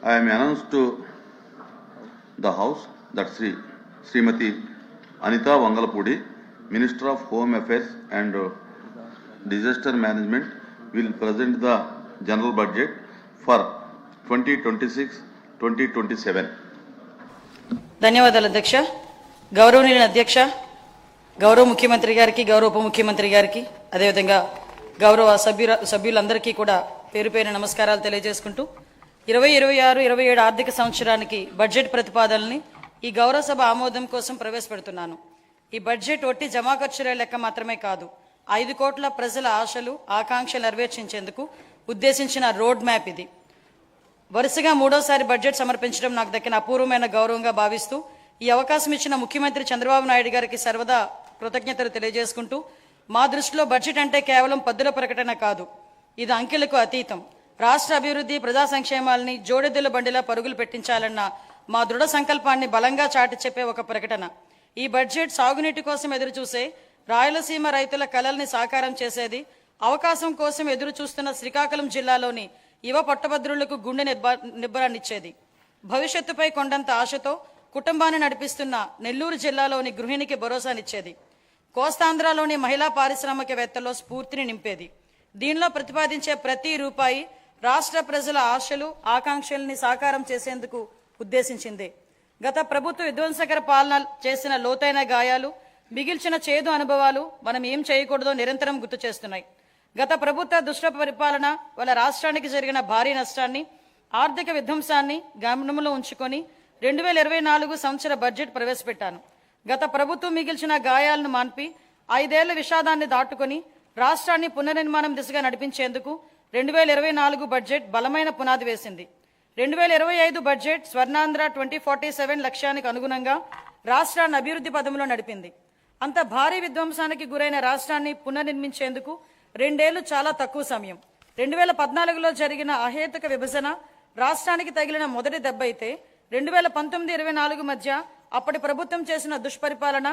I am announced to the House that Srimati Anita Vangalapudi, Minister of Home Affairs and Disaster Management, will present the General Budget for 2026-2027. ధన్యవాదాలు అధ్యక్ష. గౌరవనీయుల అధ్యక్ష, గౌరవ ముఖ్యమంత్రి గారికి, గౌరవ ఉప ముఖ్యమంత్రి గారికి, అదేవిధంగా గౌరవ సభ్యులందరికీ కూడా పేరు పేరు నమస్కారాలు తెలియజేసుకుంటూ 2026-27 ఆర్థిక సంవత్సరానికి బడ్జెట్ ప్రతిపాదనల్ని ఈ గౌరవ సభ ఆమోదం కోసం ప్రవేశపెడుతున్నాను. ఈ బడ్జెట్ ఒట్టి జమా ఖర్చుల లెక్క మాత్రమే కాదు, 5 కోట్ల ప్రజల ఆశలు ఆకాంక్షలు నెరవేర్చేందుకు ఉద్దేశించిన రోడ్ మ్యాప్ ఇది. వరుసగా 3వసారి బడ్జెట్ సమర్పించడం నాకు దక్కిన అపూర్వమైన గౌరవంగా భావిస్తూ ఈ అవకాశం ఇచ్చిన ముఖ్యమంత్రి చంద్రబాబు నాయుడు గారికి సర్వదా కృతజ్ఞతలు తెలియజేసుకుంటూ, మా దృష్టిలో బడ్జెట్ అంటే కేవలం పద్దుల ప్రకటన కాదు, ఇది అంకెలకు అతీతం. రాష్ట్ర అభివృద్ధి, ప్రజా సంక్షేమాలని జోడెద్దుల బండిలా పరుగులు పెట్టించాలన్న మా దృఢ సంకల్పాన్ని బలంగా చాటి చెప్పే ఒక ప్రకటన. ఈ బడ్జెట్ సాగునీటి కోసం ఎదురుచూసే రాయలసీమ రైతుల కలల్ని సాకారం చేసేది, అవకాశం కోసం ఎదురు చూస్తున్న శ్రీకాకుళం జిల్లాలోని యువ పట్టభద్రులకు గుండె నిబ్బరాన్నిచ్చేది, భవిష్యత్తుపై కొండంత ఆశతో కుటుంబాన్ని నడిపిస్తున్న నెల్లూరు జిల్లాలోని గృహిణికి భరోసానిచ్చేది, కోస్తాంధ్రలోని మహిళా పారిశ్రామికవేత్తల్లో స్ఫూర్తిని నింపేది. దీనిలో ప్రతిపాదించే ప్రతి రూపాయి రాష్ట్ర ప్రజల ఆశలు ఆకాంక్షల్ని సాకారం చేసేందుకు ఉద్దేశించింది. గత ప్రభుత్వ విధ్వంసకర పాలన చేసిన లోతైన గాయాలు, మిగిల్చిన చేదు అనుభవాలు మనం ఏం చేయకూడదో నిరంతరం గుర్తు చేస్తున్నాయి. గత ప్రభుత్వ దుష్ట పరిపాలన వల్ల రాష్ట్రానికి జరిగిన భారీ నష్టాన్ని, ఆర్థిక విధ్వంసాన్ని గమనంలో ఉంచుకొని 2024 సంవత్సర బడ్జెట్ ప్రవేశపెట్టాను. గత ప్రభుత్వం మిగిల్చిన గాయాలను మాన్పి 5 ఏళ్ల విషాదాన్ని దాటుకొని రాష్ట్రాన్ని పునర్నిర్మాణం దిశగా నడిపించేందుకు 2024 బడ్జెట్ బలమైన పునాది వేసింది. 2025 బడ్జెట్ స్వర్ణాంధ్ర 2047 లక్ష్యానికి అనుగుణంగా రాష్ట్రాన్ని అభివృద్ధి పదంలో నడిపింది. అంత భారీ విధ్వంసానికి గురైన రాష్ట్రాన్ని పునర్నిర్మించేందుకు 2 ఏళ్లు చాలా తక్కువ సమయం. 2014లో జరిగిన అహేతుక విభజన రాష్ట్రానికి తగిలిన మొదటి దెబ్బ అయితే 2019-24 మధ్య అప్పటి ప్రభుత్వం చేసిన దుష్పరిపాలన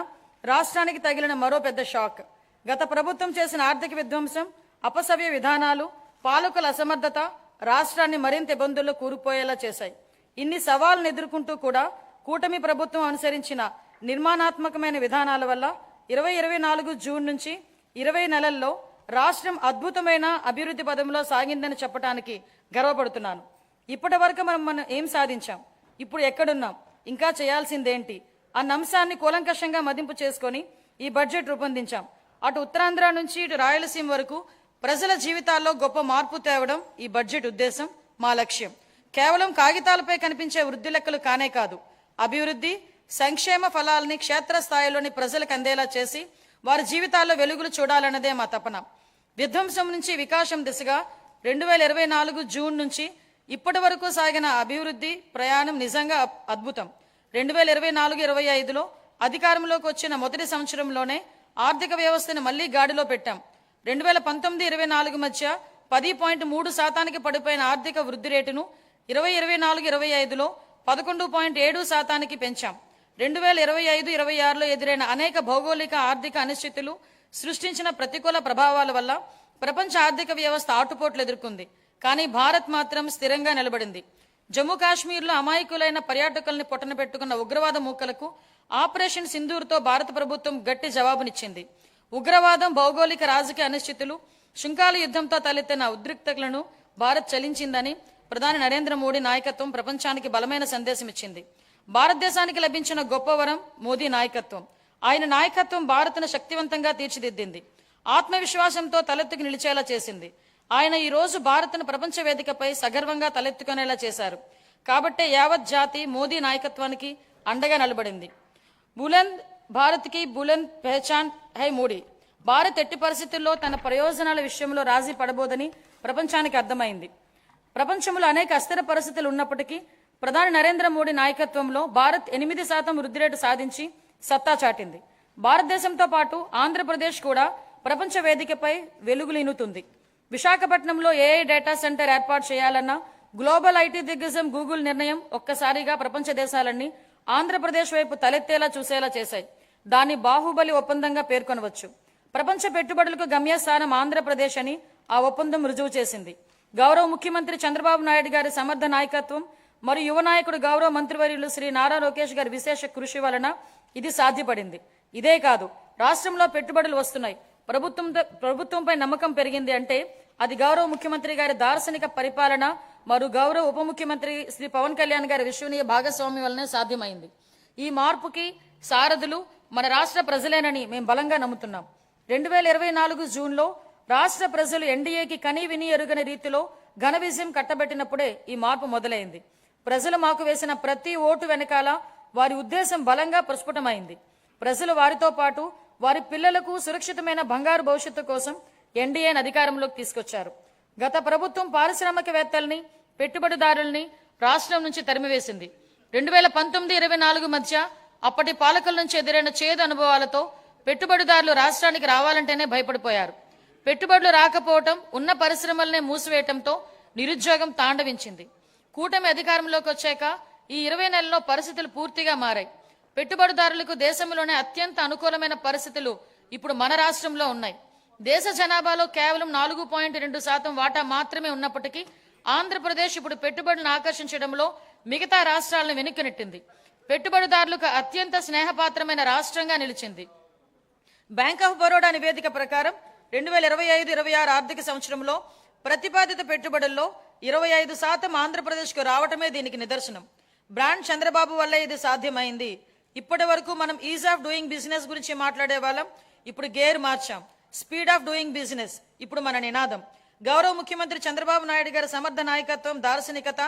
రాష్ట్రానికి తగిలిన మరో పెద్ద షాక్. గత ప్రభుత్వం చేసిన ఆర్థిక విధ్వంసం, అపసవ్య విధానాలు, పాలకుల అసమర్థత రాష్ట్రాన్ని మరింత ఇబ్బందుల్లో కూరుకుపోయేలా చేశాయి. ఇన్ని సవాళ్లను ఎదుర్కొంటూ కూడా కూటమి ప్రభుత్వం అనుసరించిన నిర్మాణాత్మకమైన విధానాల వల్ల 2024 జూన్ నుంచి 20 నెలల్లో రాష్ట్రం అద్భుతమైన అభివృద్ధి పదంలో సాగిందని చెప్పడానికి గర్వపడుతున్నాను. ఇప్పటి వరకు మనం ఏం సాధించాం, ఇప్పుడు ఎక్కడున్నాం, ఇంకా చేయాల్సిందేంటి అన్న అంశాన్ని కూలంకషంగా మదింపు చేసుకొని ఈ బడ్జెట్ రూపొందించాం. అటు ఉత్తరాంధ్ర నుంచి ఇటు రాయలసీమ వరకు ప్రజల జీవితాల్లో గొప్ప మార్పు తేవడం ఈ బడ్జెట్ ఉద్దేశం, మా లక్ష్యం. కేవలం కాగితాలపై కనిపించే వృద్ధి లెక్కలు కానే కాదు, అభివృద్ధి సంక్షేమ ఫలాలని క్షేత్రస్థాయిలోని ప్రజలకు అందేలా చేసి వారి జీవితాల్లో వెలుగులు చూడాలన్నదే మా తపన. విధ్వంసం నుంచి వికాసం దిశగా 2024 జూన్ నుంచి ఇప్పటి వరకు సాగిన అభివృద్ధి ప్రయాణం నిజంగా అద్భుతం. 2024-25లో అధికారంలోకి వచ్చిన మొదటి సంవత్సరంలోనే ఆర్థిక వ్యవస్థను మళ్లీ గాడిలో పెట్టాం. 2019-24 మధ్య 10.3% పడిపోయిన ఆర్థిక వృద్ధి రేటును 2024-25లో 11.7% పెంచాం. 2025-26లో ఎదురైన అనేక భౌగోళిక ఆర్థిక అనిశ్చితులు సృష్టించిన ప్రతికూల ప్రభావాల వల్ల ప్రపంచ ఆర్థిక వ్యవస్థ ఆటుపోట్లు ఎదుర్కొంది. కానీ భారత్ మాత్రం స్థిరంగా నిలబడింది. జమ్మూ కాశ్మీర్లో అమాయకులైన పర్యాటకుల్ని పొట్టన పెట్టుకున్న ఉగ్రవాద మూకలకు ఆపరేషన్ సింధూర్తో భారత ప్రభుత్వం గట్టి జవాబునిచ్చింది. ఉగ్రవాదం, భౌగోళిక రాజకీయ అనిశ్చితులు, శుంకాల యుద్ధంతో తలెత్తిన ఉద్రిక్తతలను భారత్ చలించిందని ప్రధాని నరేంద్ర మోడీ నాయకత్వం ప్రపంచానికి బలమైన సందేశం ఇచ్చింది. భారతదేశానికి లభించిన గొప్ప వరం మోదీ నాయకత్వం. ఆయన నాయకత్వం భారత్ను శక్తివంతంగా తీర్చిదిద్దింది, ఆత్మవిశ్వాసంతో తలెత్తుకు నిలిచేలా చేసింది. ఆయన ఈ రోజు భారత్ను ప్రపంచ వేదికపై సగర్వంగా తలెత్తుకునేలా చేశారు. కాబట్టే యావత్ జాతి మోదీ నాయకత్వానికి అండగా నిలబడింది. బులంద్ భారత్ కి బులంద్ పెహచాన్ హై మోడీ. భారత్ ఎట్టి పరిస్థితుల్లో తన ప్రయోజనాల విషయంలో రాజీ పడబోదని ప్రపంచానికి అర్థమైంది. ప్రపంచంలో అనేక అస్థిర పరిస్థితులు ఉన్నప్పటికీ ప్రధాని నరేంద్ర మోడీ నాయకత్వంలో భారత్ 8% వృద్ధి రేటు సాధించి సత్తా చాటింది. భారతదేశంతో పాటు ఆంధ్రప్రదేశ్ కూడా ప్రపంచ వేదికపై వెలుగులీనుతుంది. విశాఖపట్నంలో ఏఐ డేటా సెంటర్ ఏర్పాటు చేయాలన్న గ్లోబల్ ఐటీ దిగ్గజం గూగుల్ నిర్ణయం ఒక్కసారిగా ప్రపంచ దేశాలన్నీ ఆంధ్రప్రదేశ్ వైపు తలెత్తేలా చూసేలా చేశాయి. దాన్ని బాహుబలి ఒప్పందంగా పేర్కొనవచ్చు. ప్రపంచ పెట్టుబడులకు గమ్యస్థానం ఆంధ్రప్రదేశ్ అని ఆ ఒప్పందం రుజువు చేసింది. గౌరవ ముఖ్యమంత్రి చంద్రబాబు నాయుడు గారి సమర్థ నాయకత్వం, మరియు యువ నాయకుడు గౌరవ మంత్రివర్యులు శ్రీ నారా లోకేష్ గారి విశేష కృషి వలన ఇది సాధ్యపడింది. ఇదే కాదు, రాష్ట్రంలో పెట్టుబడులు వస్తున్నాయి, ప్రభుత్వంపై నమ్మకం పెరిగింది అంటే అది గౌరవ ముఖ్యమంత్రి గారి దార్శనిక పరిపాలన మరియు గౌరవ ఉప ముఖ్యమంత్రి శ్రీ పవన్ కళ్యాణ్ గారి విశ్వనీయ భాగస్వామ్యం వల్లనే సాధ్యమైంది. ఈ మార్పుకి సారథులు మన రాష్ట్ర ప్రజలేనని మేము బలంగా నమ్ముతున్నాం. 2024 జూన్లో రాష్ట్ర ప్రజలు ఎన్డీఏకి కనీ విని ఎరుగని రీతిలో ఘన విజయం కట్టబెట్టినప్పుడే ఈ మార్పు మొదలైంది. ప్రజలు మాకు వేసిన ప్రతి ఓటు వెనకాల వారి ఉద్దేశం బలంగా ప్రస్ఫుటమైంది. ప్రజలు వారితో పాటు వారి పిల్లలకు సురక్షితమైన బంగారు భవిష్యత్తు కోసం ఎన్డీఏని అధికారంలోకి తీసుకొచ్చారు. గత ప్రభుత్వం పారిశ్రామికవేత్తల్ని, పెట్టుబడిదారుల్ని రాష్ట్రం నుంచి తరిమివేసింది. 2019-24 మధ్య అప్పటి పాలకుల నుంచి ఎదురైన చేదు అనుభవాలతో పెట్టుబడిదారులు రాష్ట్రానికి రావాలంటేనే భయపడిపోయారు. పెట్టుబడులు రాకపోవటం, ఉన్న పరిశ్రమలనే మూసివేయటంతో నిరుద్యోగం తాండవించింది. కూటమి అధికారంలోకి వచ్చాక ఈ 20 నెలల్లో పరిస్థితులు పూర్తిగా మారాయి. పెట్టుబడిదారులకు దేశంలోనే అత్యంత అనుకూలమైన పరిస్థితులు ఇప్పుడు మన రాష్ట్రంలో ఉన్నాయి. దేశ జనాభాలో కేవలం 4.2% వాటా మాత్రమే ఉన్నప్పటికీ ఆంధ్రప్రదేశ్ ఇప్పుడు పెట్టుబడులను ఆకర్షించడంలో మిగతా రాష్ట్రాలను వెనక్కి నెట్టింది. పెట్టుబడిదారులకు అత్యంత స్నేహపాత్రమైన రాష్ట్రంగా నిలిచింది. బ్యాంక్ ఆఫ్ బరోడా నివేదిక ప్రకారం 2025-26 ఆర్థిక సంవత్సరంలో ప్రతిపాదిత పెట్టుబడుల్లో 25% ఆంధ్రప్రదేశ్కు రావటమే దీనికి నిదర్శనం. బ్రాండ్ చంద్రబాబు వల్ల ఇది సాధ్యమైంది. ఇప్పటి వరకు మనం ఈజ్ ఆఫ్ డూయింగ్ బిజినెస్ గురించి మాట్లాడే వాళ్ళం, ఇప్పుడు గేర్ మార్చాం. స్పీడ్ ఆఫ్ డూయింగ్ బిజినెస్ ఇప్పుడు మన నినాదం. గౌరవ ముఖ్యమంత్రి చంద్రబాబు నాయుడు గారి సమర్థ నాయకత్వం, దార్శనికత,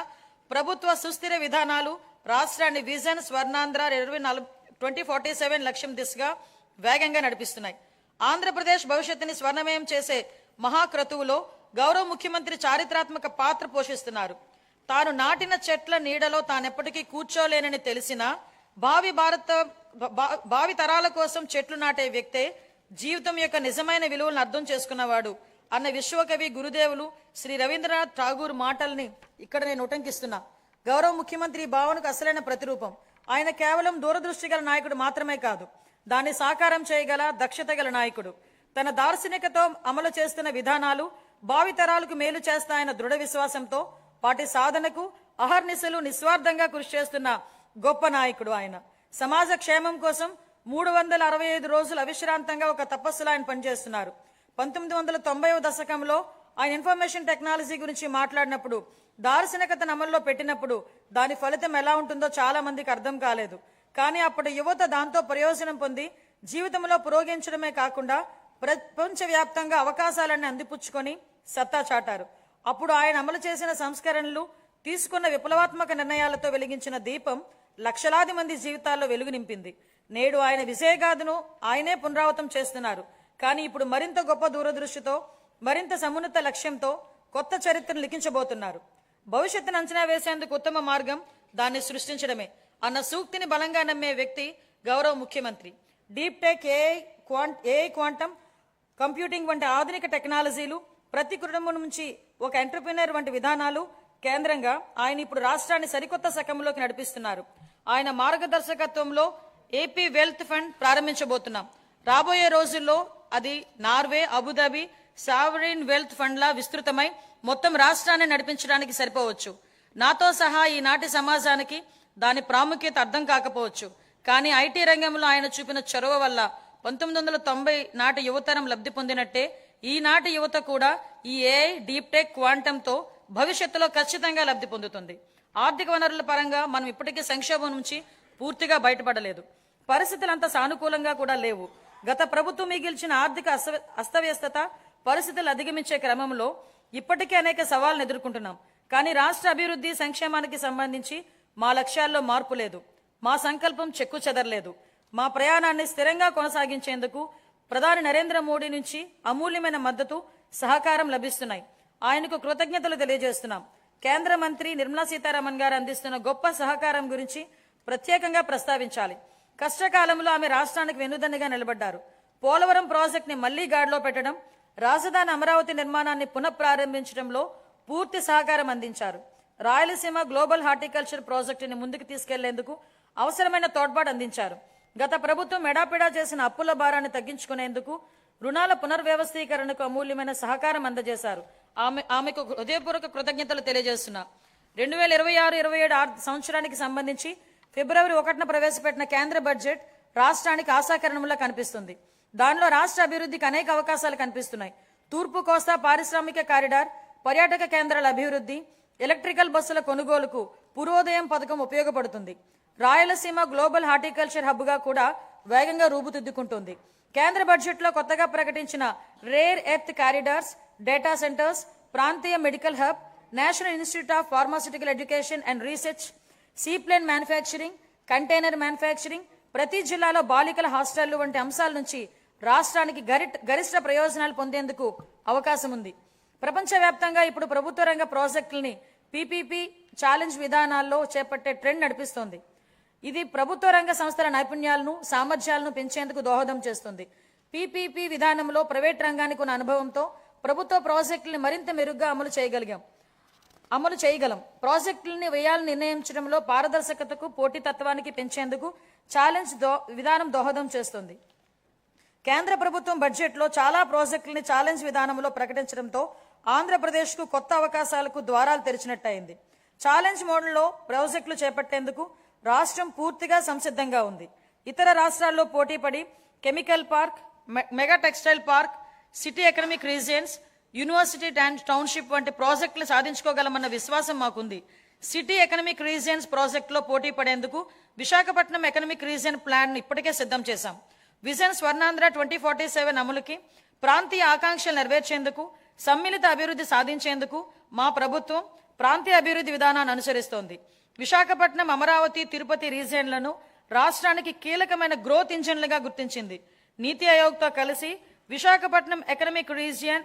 ప్రభుత్వ సుస్థిర విధానాలు రాష్ట్రాన్ని విజన్ స్వర్ణాంధ్ర 2047 లక్ష్యం దిశగా వేగంగా నడిపిస్తున్నాయి. ఆంధ్రప్రదేశ్ భవిష్యత్తుని స్వర్ణమయం చేసే మహాక్రతువులో గౌరవ ముఖ్యమంత్రి చారిత్రాత్మక పాత్ర పోషిస్తున్నారు. తాను నాటిన చెట్ల నీడలో తానెప్పటికీ కూర్చోలేనని తెలిసినా భావి తరాల కోసం చెట్లు నాటే వ్యక్తే జీవితం యొక్క నిజమైన విలువలను అర్థం చేసుకున్నవాడు అన్న విశ్వకవి గురుదేవులు శ్రీ రవీంద్రనాథ్ ఠాగూర్ మాటల్ని ఇక్కడ నేను ఉటంకిస్తున్నా. గౌరవ ముఖ్యమంత్రి భావనకు అసలైన ప్రతిరూపం. ఆయన కేవలం దూరదృష్టి గల నాయకుడు మాత్రమే కాదు, దాన్ని సాకారం చేయగల దక్షత గల నాయకుడు. తన దార్శనికతో అమలు చేస్తున్న విధానాలు భావితరాలకు మేలు చేస్తాయన్న దృఢ విశ్వాసంతో వాటి సాధనకు అహర్నిశలు నిస్వార్థంగా కృషి చేస్తున్న గొప్ప నాయకుడు ఆయన. సమాజ క్షేమం కోసం 365 రోజులు అవిశ్రాంతంగా ఒక తపస్సులో ఆయన పనిచేస్తున్నారు. 1990వ దశకంలో ఆయన ఇన్ఫర్మేషన్ టెక్నాలజీ గురించి మాట్లాడినప్పుడు, దార్శనికతను అమల్లో పెట్టినప్పుడు దాని ఫలితం ఎలా ఉంటుందో చాలా మందికి అర్థం కాలేదు. కానీ అప్పటి యువత దాంతో ప్రయోజనం పొంది జీవితంలో పురోగమించడమే కాకుండా ప్రపంచవ్యాప్తంగా అవకాశాలన్నీ అందిపుచ్చుకొని సత్తా చాటారు. అప్పుడు ఆయన అమలు చేసిన సంస్కరణలు, తీసుకున్న విప్లవాత్మక నిర్ణయాలతో వెలిగించిన దీపం లక్షలాది మంది జీవితాల్లో వెలుగు నింపింది. నేడు ఆయన విజయగాథను ఆయనే పునరావృతం చేస్తున్నారు. కానీ ఇప్పుడు మరింత గొప్ప దూరదృష్టితో, మరింత సమున్నత లక్ష్యంతో కొత్త చరిత్రను లిఖించబోతున్నారు. భవిష్యత్తును అంచనా వేసేందుకు ఉత్తమ మార్గం దాన్ని సృష్టించడమే అన్న సూక్తిని బలంగా నమ్మే వ్యక్తి గౌరవ ముఖ్యమంత్రి. Deep tech, AI, quantum computing వంటి ఆధునిక టెక్నాలజీలు, ప్రతి కుటుంబం నుంచి ఒక ఎంటర్ప్రినర్ వంటి విధానాలు కేంద్రంగా ఆయన ఇప్పుడు రాష్ట్రాన్ని సరికొత్త శకంలోకి నడిపిస్తున్నారు. ఆయన మార్గదర్శకత్వంలో ఏపీ వెల్త్ ఫండ్ ప్రారంభించబోతున్నాం. రాబోయే రోజుల్లో అది నార్వే, అబుదాబి సావరిన్ వెల్త్ ఫండ్లా విస్తృతమై మొత్తం రాష్ట్రాన్ని నడిపించడానికి సరిపోవచ్చు. నాతో సహా ఈనాటి సమాజానికి దాని ప్రాముఖ్యత అర్థం కాకపోవచ్చు. కానీ ఐటీ రంగంలో ఆయన చూపిన చొరవ వల్ల 1990 నాటి యువతరం లబ్ధి పొందినట్టే ఈనాటి యువత కూడా ఈ ఏఐ, డీప్ టెక్, క్వాంటంతో భవిష్యత్తులో ఖచ్చితంగా లబ్ధి పొందుతుంది. ఆర్థిక వనరుల పరంగా మనం ఇప్పటికీ సంక్షోభం నుంచి పూర్తిగా బయటపడలేదు. పరిస్థితులు అంత సానుకూలంగా కూడా లేవు. గత ప్రభుత్వం మిగిల్చిన ఆర్థిక అస్తవ్యస్తత పరిస్థితులు అధిగమించే క్రమంలో ఇప్పటికే అనేక సవాళ్లను ఎదుర్కొంటున్నాం. కానీ రాష్ట్ర అభివృద్ధి, సంక్షేమానికి సంబంధించి మా లక్ష్యాల్లో మార్పు లేదు. మా సంకల్పం చెక్కు చెదరలేదు. మా ప్రయాణాన్ని స్థిరంగా కొనసాగించేందుకు ప్రధాని నరేంద్ర మోడీ నుంచి అమూల్యమైన మద్దతు, సహకారం లభిస్తున్నాయి. ఆయనకు కృతజ్ఞతలు తెలియజేస్తున్నాం. కేంద్ర మంత్రి నిర్మలా సీతారామన్ గారు అందిస్తున్న గొప్ప సహకారం గురించి ప్రత్యేకంగా ప్రస్తావించాలి. కష్టకాలంలో ఆమె రాష్ట్రానికి వెన్నుదన్నుగా నిలబడ్డారు. పోలవరం ప్రాజెక్టుని మళ్లీ గాడిలో పెట్టడం, రాజధాని అమరావతి నిర్మాణాన్ని పునఃప్రారంభించడంలో పూర్తి సహకారం అందించారు. రాయలసీమ గ్లోబల్ హార్టికల్చర్ ప్రాజెక్టుని ముందుకు తీసుకెళ్లేందుకు అవసరమైన తోడ్పాటు అందించారు. గత ప్రభుత్వం ఎడాపెడా చేసిన అప్పుల భారాన్ని తగ్గించుకునేందుకు రుణాల పునర్వ్యవస్థీకరణకు అమూల్యమైన సహకారం అందజేశారు. ఆమెకు హృదయపూర్వక కృతజ్ఞతలు తెలియజేస్తున్నా. 2026-27 సంవత్సరానికి సంబంధించి ఫిబ్రవరి 1న ప్రవేశపెట్టిన కేంద్ర బడ్జెట్ రాష్ట్రానికి ఆశాకిరణంలా కనిపిస్తుంది. దానిలో రాష్ట్ర అభివృద్ధికి అనేక అవకాశాలు కనిపిస్తున్నాయి. తూర్పు కోస్తా పారిశ్రామిక కారిడార్, పర్యాటక కేంద్రాల అభివృద్ధి, ఎలక్ట్రికల్ బస్సుల కొనుగోలుకు పూర్వోదయం పథకం ఉపయోగపడుతుంది. రాయలసీమ గ్లోబల్ హార్టికల్చర్ హబ్గా కూడా వేగంగా రూపుదిద్దుకుంటుంది. కేంద్ర బడ్జెట్లో కొత్తగా ప్రకటించిన rare earth corridors, data centers, ప్రాంతీయ medical hub, national institute of pharmaceutical education and research, seaplane manufacturing, container manufacturing, ప్రతి జిల్లాలో బాలికల హాస్టళ్లు వంటి అంశాల నుంచి రాష్ట్రానికి గరిష్ట ప్రయోజనాలు పొందేందుకు అవకాశం ఉంది. ప్రపంచవ్యాప్తంగా ఇప్పుడు ప్రభుత్వ రంగ ప్రాజెక్టుల్ని పీపీపీ ఛాలెంజ్ విధానాల్లో చేపట్టే ట్రెండ్ నడిపిస్తోంది. ఇది ప్రభుత్వ రంగ సంస్థల నైపుణ్యాలను, సామర్థ్యాలను పెంచేందుకు దోహదం చేస్తుంది. పీపీపీ విధానంలో ప్రైవేట్ రంగానికి ఉన్న అనుభవంతో ప్రభుత్వ ప్రాజెక్టుల్ని మరింత మెరుగ్గా అమలు చేయగలం. ప్రాజెక్టులని వ్యయాలను నిర్ణయించడంలో పారదర్శకతకు, పోటీతత్వానికి పెంచేందుకు ఛాలెంజ్ విధానం దోహదం చేస్తుంది. కేంద్ర ప్రభుత్వం బడ్జెట్లో చాలా ప్రాజెక్టులని ఛాలెంజ్ విధానంలో ప్రకటించడంతో ఆంధ్రప్రదేశ్కు కొత్త అవకాశాలకు ద్వారాలు తెరిచినట్టయింది. ఛాలెంజ్ మోడల్లో ప్రాజెక్టులు చేపట్టేందుకు రాష్ట్రం పూర్తిగా సంసిద్ధంగా ఉంది. ఇతర రాష్ట్రాల్లో పోటీపడి chemical park, mega textile park, city economic regions, university township వంటి ప్రాజెక్టులు సాధించుకోగలమన్న విశ్వాసం మాకుంది. సిటీ ఎకనామిక్ రీజియన్స్ ప్రాజెక్టులో పోటీ పడేందుకు విశాఖపట్నం ఎకనామిక్ రీజియన్ ప్లాన్ ఇప్పటికే సిద్ధం చేశాం. విజన్ స్వర్ణాంధ్ర 2047 అమలుకి, ప్రాంతీయ ఆకాంక్షలు నెరవేర్చేందుకు, సమ్మిళిత అభివృద్ధి సాధించేందుకు మా ప్రభుత్వం ప్రాంతీయ అభివృద్ధి విధానాన్ని అనుసరిస్తోంది. విశాఖపట్నం, అమరావతి, తిరుపతి రీజియన్లను రాష్ట్రానికి కీలకమైన గ్రోత్ ఇంజన్లుగా గుర్తించింది. నీతి ఆయోగ్తో కలిసి విశాఖపట్నం ఎకనామిక్ రీజియన్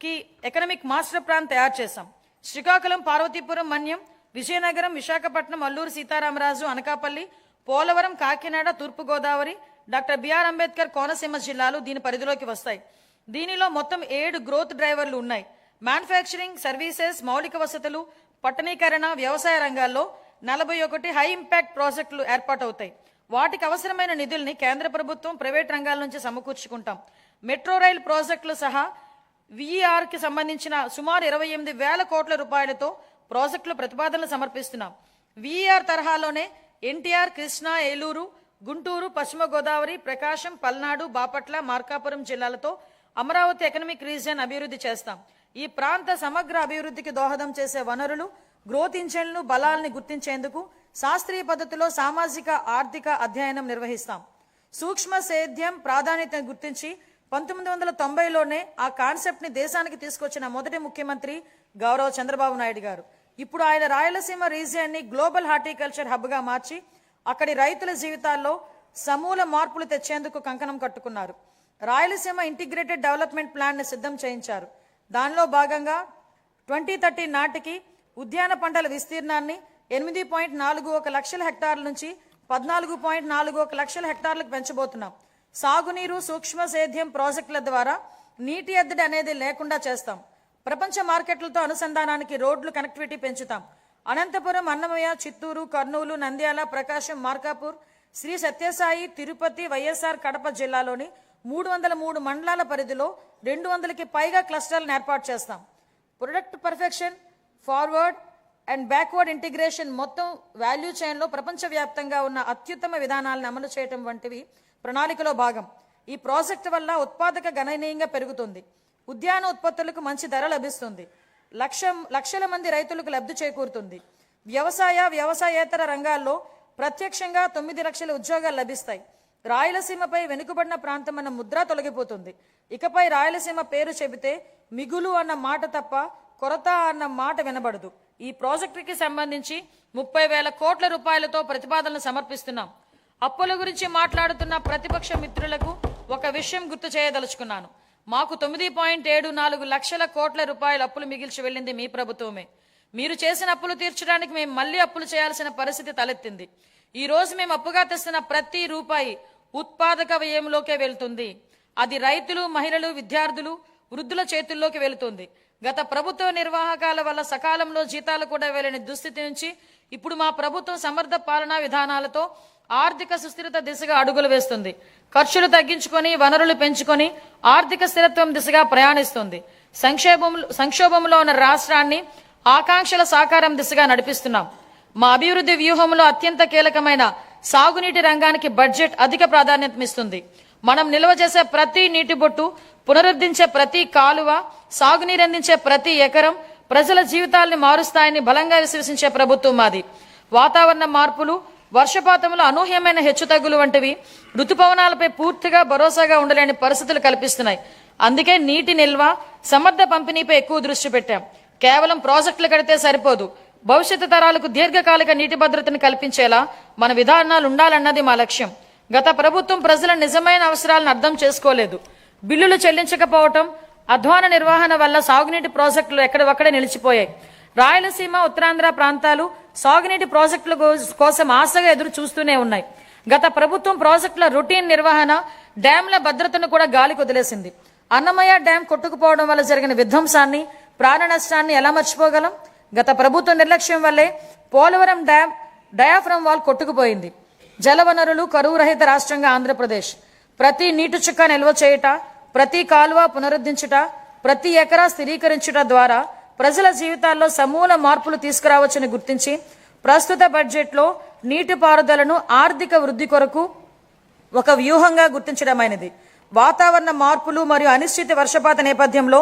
కి ఎకనామిక్ మాస్టర్ ప్లాన్ తయారు చేశాం. శ్రీకాకుళం, పార్వతీపురం, మన్యం, విజయనగరం, విశాఖపట్నం, అల్లూరు సీతారామరాజు, అనకాపల్లి, పోలవరం, కాకినాడ, తూర్పుగోదావరి, డాక్టర్ బిఆర్ అంబేద్కర్ కోనసీమ జిల్లాలు దీని పరిధిలోకి వస్తాయి. దీనిలో మొత్తం 7 గ్రోత్ డ్రైవర్లు ఉన్నాయి. మ్యానుఫ్యాక్చరింగ్, సర్వీసెస్, మౌలిక వసతులు, పట్టణీకరణ, వ్యవసాయ రంగాల్లో 41 హై ఇంపాక్ట్ ప్రాజెక్టులు ఏర్పాటవుతాయి. వాటికి అవసరమైన నిధుల్ని కేంద్ర ప్రభుత్వం, ప్రైవేట్ రంగాల నుంచి సమకూర్చుకుంటాం. మెట్రో రైల్ ప్రాజెక్టులు సహా వీఈఆర్కి సంబంధించిన సుమారు 28,000 కోట్ల రూపాయలతో ప్రాజెక్టులు ప్రతిపాదనలు సమర్పిస్తున్నాం. వీఈఆర్ తరహాలోనే ఎన్టీఆర్, కృష్ణా, ఏలూరు, గుంటూరు, పశ్చిమ గోదావరి, ప్రకాశం, పల్నాడు, బాపట్ల, మార్కాపురం జిల్లాలతో అమరావతి ఎకనామిక్ రీజియన్ అభివృద్ధి చేస్తాం. ఈ ప్రాంత సమగ్ర అభివృద్ధికి దోహదం చేసే వనరులు, గ్రోత్ ఇంజన్లు, బలాల్ని గుర్తించేందుకు శాస్త్రీయ పద్ధతిలో సామాజిక ఆర్థిక అధ్యయనం నిర్వహిస్తాం. సూక్ష్మ సేద్యం ప్రాధాన్యతను గుర్తించి 1990లోనే ఆ కాన్సెప్ట్ ని దేశానికి తీసుకొచ్చిన మొదటి ముఖ్యమంత్రి గౌరవ చంద్రబాబు నాయుడు గారు. ఇప్పుడు ఆయన రాయలసీమ రీజియన్ ని గ్లోబల్ హార్టికల్చర్ హబ్ గా మార్చి అక్కడి రైతుల జీవితాల్లో సమూల మార్పులు తెచ్చేందుకు కంకణం కట్టుకున్నారు. రాయలసీమ ఇంటిగ్రేటెడ్ డెవలప్మెంట్ ప్లాన్ ని సిద్ధం చేయించారు. దానిలో భాగంగా 2030 నాటికి ఉద్యాన పంటల విస్తీర్ణాన్ని 8.41 లక్షల హెక్టార్ల నుంచి 14.41 లక్షల హెక్టార్లకు పెంచబోతున్నాం. సాగునీరు, సూక్ష్మ సేద్యం ప్రాజెక్టుల ద్వారా నీటి ఎద్దడి అనేది లేకుండా చేస్తాం. ప్రపంచ మార్కెట్లతో అనుసంధానానికి రోడ్లు కనెక్టివిటీ పెంచుతాం. అనంతపురం, అన్నమయ్య, చిత్తూరు, కర్నూలు, నంద్యాల, ప్రకాశం, మార్కాపూర్, శ్రీ సత్యసాయి, తిరుపతి, వైఎస్ఆర్ కడప జిల్లాలోని 303 మండలాల పరిధిలో 200కి పైగా క్లస్టర్లను ఏర్పాటు చేస్తాం. Product perfection, forward and backward integration మొత్తం వాల్యూ చైన్లో ప్రపంచవ్యాప్తంగా ఉన్న అత్యుత్తమ విధానాలను అమలు చేయడం వంటివి ప్రణాళికలో భాగం. ఈ ప్రాజెక్టు వల్ల ఉత్పాదక గణనీయంగా పెరుగుతుంది. ఉద్యాన ఉత్పత్తులకు మంచి ధర లభిస్తుంది. లక్షల మంది రైతులకు లబ్ధి చేకూరుతుంది. వ్యవసాయేతర రంగాల్లో ప్రత్యక్షంగా 9 లక్షల ఉద్యోగాలు లభిస్తాయి. రాయలసీమపై వెనుకబడిన ప్రాంతం అన్న ముద్ర తొలగిపోతుంది. ఇకపై రాయలసీమ పేరు చెబితే మిగులు అన్న మాట తప్ప కొరత అన్న మాట వినబడదు. ఈ ప్రాజెక్టుకి సంబంధించి 30,000 కోట్ల రూపాయలతో ప్రతిపాదనలు సమర్పిస్తున్నాం. అప్పుల గురించి మాట్లాడుతున్న ప్రతిపక్ష మిత్రులకు ఒక విషయం గుర్తు చేయదలుచుకున్నాను. మాకు 9.74 లక్షల కోట్ల రూపాయల అప్పులు మిగిల్చి వెళ్ళింది మీ ప్రభుత్వమే. మీరు చేసిన అప్పులు తీర్చడానికి మేము మళ్లీ అప్పులు చేయాల్సిన పరిస్థితి తలెత్తింది. ఈ రోజు మేము అప్పుగా తెస్తున్న ప్రతి రూపాయి ఉత్పాదక వ్యయంలోకే వెళ్తుంది. అది రైతులు, మహిళలు, విద్యార్థులు, వృద్ధుల చేతుల్లోకి వెళుతుంది. గత ప్రభుత్వ నిర్వాహకాల వల్ల సకాలంలో జీతాలు కూడా వెళ్ళని దుస్థితి నుంచి ఇప్పుడు మా ప్రభుత్వం సమర్థ పాలనా విధానాలతో ఆర్థిక సుస్థిరత దిశగా అడుగులు వేస్తుంది. ఖర్చులు తగ్గించుకొని, వనరులు పెంచుకొని ఆర్థిక స్థిరత్వం దిశగా ప్రయాణిస్తుంది. సంక్షోభంలో ఉన్న రాష్ట్రాన్ని ఆకాంక్షల సాకారం దిశగా నడిపిస్తున్నాం. మా అభివృద్ధి వ్యూహంలో అత్యంత కీలకమైన సాగునీటి రంగానికి బడ్జెట్ అధిక ప్రాధాన్యతనిస్తుంది. మనం నిల్వ చేసే ప్రతి నీటి బొట్టు, పునరుద్ధరించే ప్రతి కాలువ, సాగునీరు అందించే ప్రతి ఎకరం ప్రజల జీవితాల్ని మారుస్తాయని బలంగా విశ్వసించే ప్రభుత్వం మాది. వాతావరణ మార్పులు, వర్షపాతంలో అనూహ్యమైన హెచ్చుతగ్గులు వంటివి ఋతుపవనాలపై పూర్తిగా భరోసాగా ఉండలేని పరిస్థితులు కల్పిస్తున్నాయి. అందుకే నీటి నిల్వ, సమర్థ పంపిణీపై ఎక్కువ దృష్టి పెట్టాం. కేవలం ప్రాజెక్టులు కడితే సరిపోదు. భవిష్యత్తు తరాలకు దీర్ఘకాలిక నీటి భద్రతను కల్పించేలా మన విధానాలు ఉండాలన్నది మా లక్ష్యం. గత ప్రభుత్వం ప్రజల నిజమైన అవసరాలను అర్థం చేసుకోలేదు. బిల్లులు చెల్లించకపోవటం, అధ్వాన నిర్వహణ వల్ల సాగునీటి ప్రాజెక్టులు ఎక్కడొక్కడే నిలిచిపోయాయి. రాయలసీమ, ఉత్తరాంధ్ర ప్రాంతాలు సాగునీటి ప్రాజెక్టుల కోసం ఆశగా ఎదురు చూస్తూనే ఉన్నాయి. గత ప్రభుత్వం ప్రాజెక్టుల రొటీన్ నిర్వహణ, డ్యాంల భద్రతను కూడా గాలికి వదిలేసింది. అన్నమయ్య డ్యాం కొట్టుకుపోవడం వల్ల జరిగిన విధ్వంసాన్ని, ప్రాణ నష్టాన్ని ఎలా మర్చిపోగలం? గత ప్రభుత్వ నిర్లక్ష్యం వల్లే పోలవరం డ్యాం డయాఫ్రమ్ వాల్ కొట్టుకుపోయింది. జలవనరులు కరువు రహిత రాష్ట్రంగా ఆంధ్రప్రదేశ్. ప్రతి నీటి చుక్క నిల్వ చేయుట, ప్రతి కాలువ పునరుద్ధరించుట, ప్రతి ఎకరా స్థిరీకరించుట ద్వారా ప్రజల జీవితాల్లో సమూల మార్పులు తీసుకురావచ్చని గుర్తించి ప్రస్తుత బడ్జెట్లో నీటిపారుదలను ఆర్థిక వృద్ధి కొరకు ఒక వ్యూహంగా గుర్తించడమైనది. వాతావరణ మార్పులు మరియు అనిశ్చిత వర్షపాత నేపథ్యంలో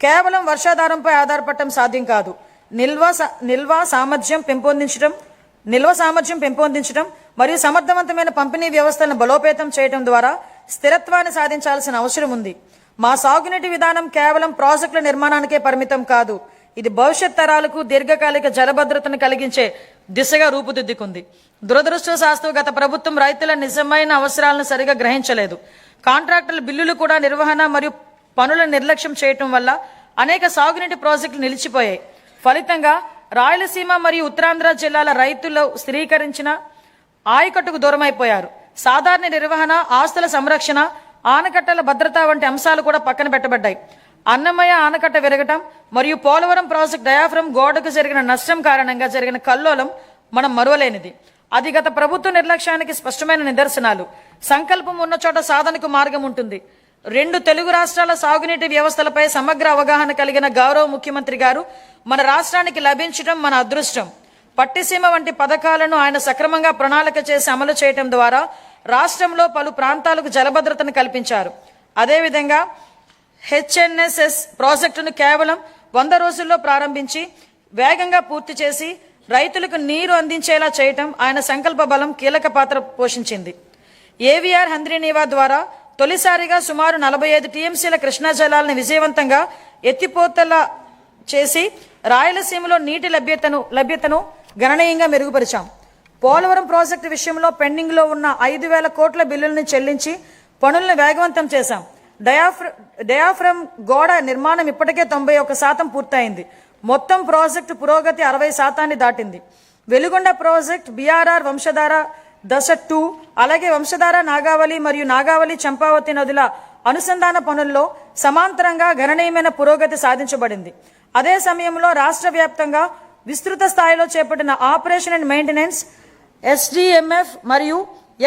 కేవలం వర్షాధారంపై ఆధారపడటం సాధ్యం కాదు. నిల్వ సామర్థ్యం పెంపొందించడం మరియు సమర్థవంతమైన పంపిణీ వ్యవస్థలను బలోపేతం చేయడం ద్వారా స్థిరత్వాన్ని సాధించాల్సిన అవసరం ఉంది. మా సాగునీటి విధానం కేవలం ప్రాజెక్టుల నిర్మాణానికే పరిమితం కాదు. ఇది భవిష్యత్ తరాలకు దీర్ఘకాలిక జలభద్రతను కలిగించే దిశగా రూపుదిద్దుకుంది. దురదృష్టవశాత్తు గత ప్రభుత్వం రైతుల నిజమైన అవసరాలను సరిగా గ్రహించలేదు. కాంట్రాక్టర్ల బిల్లులు కూడా నిర్వహణ మరియు పనుల నిర్లక్ష్యం చేయటం వల్ల అనేక సాగునీటి ప్రాజెక్టులు నిలిచిపోయాయి. ఫలితంగా రాయలసీమ మరియు ఉత్తరాంధ్ర జిల్లాల రైతులు స్థిరీకరించిన ఆయకట్టుకు దూరమైపోయారు. సాధారణ నిర్వహణ, ఆస్తుల సంరక్షణ, ఆనకట్టల భద్రత వంటి అంశాలు కూడా పక్కన పెట్టబడ్డాయి. అన్నమయ్య ఆనకట్ట విరగటం మరియు పోలవరం ప్రాజెక్టు డయాఫ్రమ్ గోడకు జరిగిన నష్టం కారణంగా జరిగిన కల్లోలం మనం మరువలేనిది. అది గత ప్రభుత్వ నిర్లక్ష్యానికి స్పష్టమైన నిదర్శనాలు. సంకల్పం ఉన్న చోట సాధనకు మార్గం ఉంటుంది. 2 తెలుగు రాష్ట్రాల సాగునీటి వ్యవస్థలపై సమగ్ర అవగాహన కలిగిన గౌరవ ముఖ్యమంత్రి గారు మన రాష్ట్రానికి లభించడం మన అదృష్టం. పట్టిసీమ వంటి పథకాలను ఆయన సక్రమంగా ప్రణాళిక చేసి అమలు చేయడం ద్వారా రాష్ట్రంలో పలు ప్రాంతాలకు జలభద్రతను కల్పించారు. అదేవిధంగా హెచ్ఎన్ఎస్ఎస్ ప్రాజెక్టును కేవలం 100 రోజుల్లో ప్రారంభించి వేగంగా పూర్తి చేసి రైతులకు నీరు అందించేలా చేయటం ఆయన సంకల్ప బలం కీలక పాత్ర పోషించింది. ఏవిఆర్ హంద్రీనీవా ద్వారా తొలిసారిగా సుమారు 45 టీఎంసీల కృష్ణా జలాలను విజయవంతంగా ఎత్తిపోతల చేసి రాయలసీమలో నీటి లభ్యతను గణనీయంగా మెరుగుపరిచాం. పోలవరం ప్రాజెక్టు విషయంలో పెండింగ్లో ఉన్న 5,000 కోట్ల బిల్లులను చెల్లించి పనులను వేగవంతం చేశాం. డయాఫ్రమ్ గోడ నిర్మాణం ఇప్పటికే 91% పూర్తయింది. మొత్తం ప్రాజెక్టు పురోగతి 60% దాటింది. వెలుగొండ ప్రాజెక్ట్, బీఆర్ఆర్ వంశధార దశ 2, అలాగే వంశధార నాగావళి మరియు నాగావళి చంపావతి నదుల అనుసంధాన పనుల్లో సమాంతరంగా గణనీయమైన పురోగతి సాధించబడింది. అదే సమయంలో రాష్ట్ర వ్యాప్తంగా విస్తృత స్థాయిలో చేపట్టిన ఆపరేషన్ అండ్ మెయింటెనెన్స్, ఎస్డిఎంఎఫ్ మరియు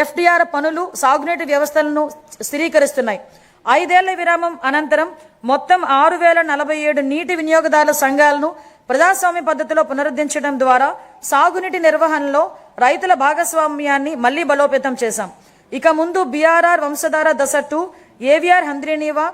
ఎఫ్డిఆర్ పనులు సాగునీటి వ్యవస్థలను స్థిరీకరిస్తున్నాయి. 5 ఏళ్ల విరామం అనంతరం మొత్తం 6,047 నీటి వినియోగదారుల సంఘాలను ప్రజాస్వామ్య పద్ధతిలో పునరుద్ధరించడం ద్వారా సాగునీటి నిర్వహణలో రైతుల భాగస్వామ్యాన్ని మళ్లీ బలోపేతం చేశాం. ఇక ముందు బీఆర్ఆర్ వంశధార దశ 2, ఏవిఆర్ హంద్రీనీవా,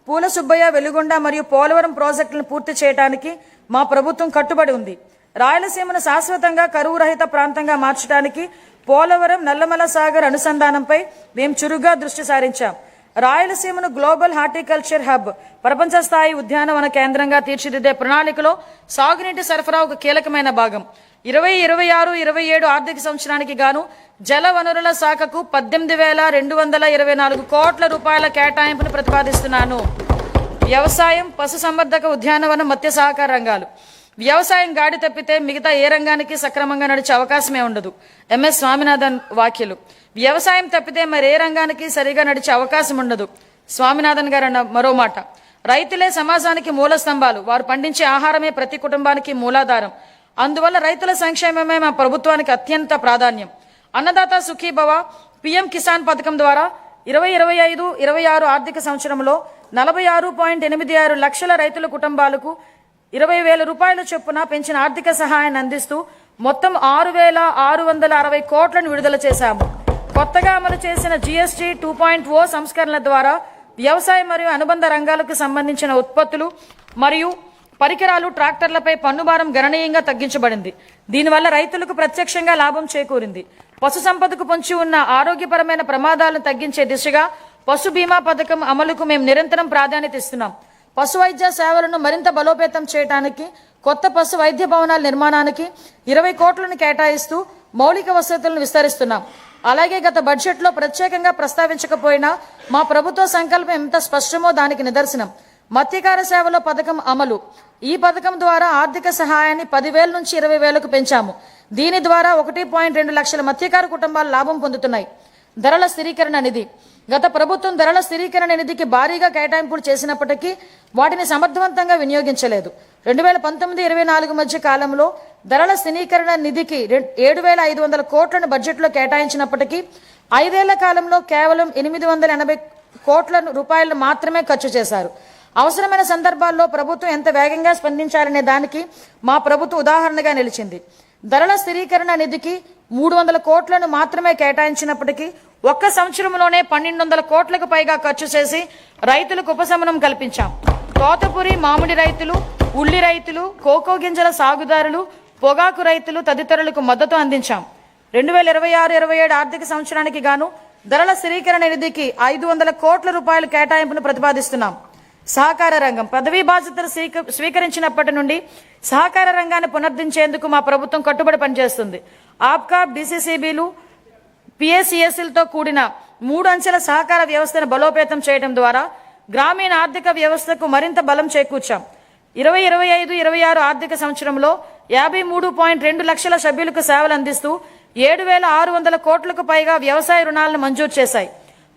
పూల సుబ్బయ్య, వెలుగొండ మరియు పోలవరం ప్రాజెక్టులను పూర్తి చేయడానికి మా ప్రభుత్వం కట్టుబడి ఉంది. రాయలసీమను శాశ్వతంగా కరువు రహిత ప్రాంతంగా మార్చడానికి పోలవరం, నల్లమల సాగర్ అనుసంధానంపై మేము చురుగ్గా దృష్టి సారించాం. రాయలసీమను గ్లోబల్ హార్టికల్చర్ హబ్, ప్రపంచ స్థాయి ఉద్యానవన కేంద్రంగా తీర్చిదిద్దే ప్రణాళికలో సాగునీటి సరఫరా ఒక కీలకమైన భాగం. 2026-27 ఆర్థిక సంవత్సరానికి గాను జల వనరుల శాఖకు 18,224 కోట్ల రూపాయల కేటాయింపును ప్రతిపాదిస్తున్నాను. వ్యవసాయం, పశుసంవర్ధక, ఉద్యానవనం, మత్స్య సహకార రంగాలు. వ్యవసాయం గాడి తప్పితే మిగతా ఏ రంగానికి సక్రమంగా నడిచే అవకాశమే ఉండదు. ఎంఎస్ స్వామినాథన్ వ్యాఖ్యలు. వ్యవసాయం తప్పితే మరే రంగానికి సరిగా నడిచే అవకాశం ఉండదు. స్వామినాథన్ గారు అన్న మరో మాట. రైతులే సమాజానికి మూల స్తంభాలు. వారు పండించే ఆహారమే ప్రతి కుటుంబానికి మూలాధారం. అందువల్ల రైతుల సంక్షేమమే మా ప్రభుత్వానికి అత్యంత ప్రాధాన్యం. అన్నదాత సుఖీభవ, పిఎం కిసాన్ పథకం ద్వారా 2025-26 ఆర్థిక సంవత్సరంలో 46.86 లక్షల రైతుల కుటుంబాలకు 20,000 రూపాయల చొప్పున పెంచిన ఆర్థిక సహాయాన్ని అందిస్తూ మొత్తం 6,660 కోట్లను విడుదల చేశాము. కొత్తగా అమలు చేసిన GST 2.0 సంస్కరణల ద్వారా వ్యవసాయ మరియు అనుబంధ రంగాలకు సంబంధించిన ఉత్పత్తులు మరియు పరికరాలు, ట్రాక్టర్లపై పన్నుభారం గణనీయంగా తగ్గించబడింది. దీనివల్ల రైతులకు ప్రత్యక్షంగా లాభం చేకూరింది. పశు సంపదకు పొంచి ఉన్న ఆరోగ్యపరమైన ప్రమాదాలను తగ్గించే దిశగా పశు బీమా పథకం అమలుకు మేము నిరంతరం ప్రాధాన్యత ఇస్తున్నాం. పశు వైద్య సేవలను మరింత బలోపేతం చేయడానికి కొత్త పశు వైద్య భవనాల నిర్మాణానికి 20 కోట్లను కేటాయిస్తూ మౌలిక వసతులను విస్తరిస్తున్నాం. అలాగే గత బడ్జెట్లో ప్రత్యేకంగా ప్రస్తావించకపోయినా మా ప్రభుత్వ సంకల్పం ఎంత స్పష్టమో దానికి నిదర్శనం మత్స్యకార సేవలో పథకం అమలు. ఈ పథకం ద్వారా ఆర్థిక సహాయాన్ని 10,000 నుంచి 20,000కు పెంచాము. దీని ద్వారా 1.2 లక్షల మత్స్యకార కుటుంబాలు లాభం పొందుతున్నాయి. ధరల స్థిరీకరణ నిధి. గత ప్రభుత్వం ధరల స్థిరీకరణ నిధికి భారీగా కేటాయింపులు చేసినప్పటికీ వాటిని సమర్థవంతంగా వినియోగించలేదు. 2019-24 మధ్య కాలంలో ధరల స్థిరీకరణ నిధికి 7,500 కోట్లను బడ్జెట్లో కేటాయించినప్పటికీ 5 ఏళ్ల కాలంలో కేవలం 880 కోట్ల రూపాయలను మాత్రమే ఖర్చు చేశారు. అవసరమైన సందర్భాల్లో ప్రభుత్వం ఎంత వేగంగా స్పందించాలనే దానికి మా ప్రభుత్వం ఉదాహరణగా నిలిచింది. ధరల స్థిరీకరణ నిధికి 300 కోట్లను మాత్రమే కేటాయించినప్పటికీ ఒక్క సంవత్సరంలోనే 1,200 కోట్లకు పైగా ఖర్చు చేసి రైతులకు ఉపశమనం కల్పించాం. తోటపూరి మామిడి రైతులు, ఉల్లి రైతులు, కోకో గింజల సాగుదారులు, పొగాకు రైతులు తదితరులకు మద్దతు అందించాం. 2026-27 ఆర్థిక సంవత్సరానికి గాను ధరల స్థిరీకరణ నిధికి 500 కోట్ల రూపాయల కేటాయింపును ప్రతిపాదిస్తున్నాం. సహకార రంగం. పదవీ బాధ్యతలు స్వీకరించినప్పటి నుండి సహకార రంగాన్ని పునరుద్ధరించేందుకు మా ప్రభుత్వం కట్టుబడి పనిచేస్తుంది. ఆప్కాబ్, DCCBలు, PACSలతో కూడిన 3 అంచెల సహకార వ్యవస్థను బలోపేతం చేయడం ద్వారా గ్రామీణ ఆర్థిక వ్యవస్థకు మరింత బలం చేకూర్చాం. 2025-26 ఆర్థిక సంవత్సరంలో 53.2 లక్షల సభ్యులకు సేవలు అందిస్తూ 7,600 కోట్లకు పైగా వ్యవసాయ రుణాలను మంజూరు చేశాయి.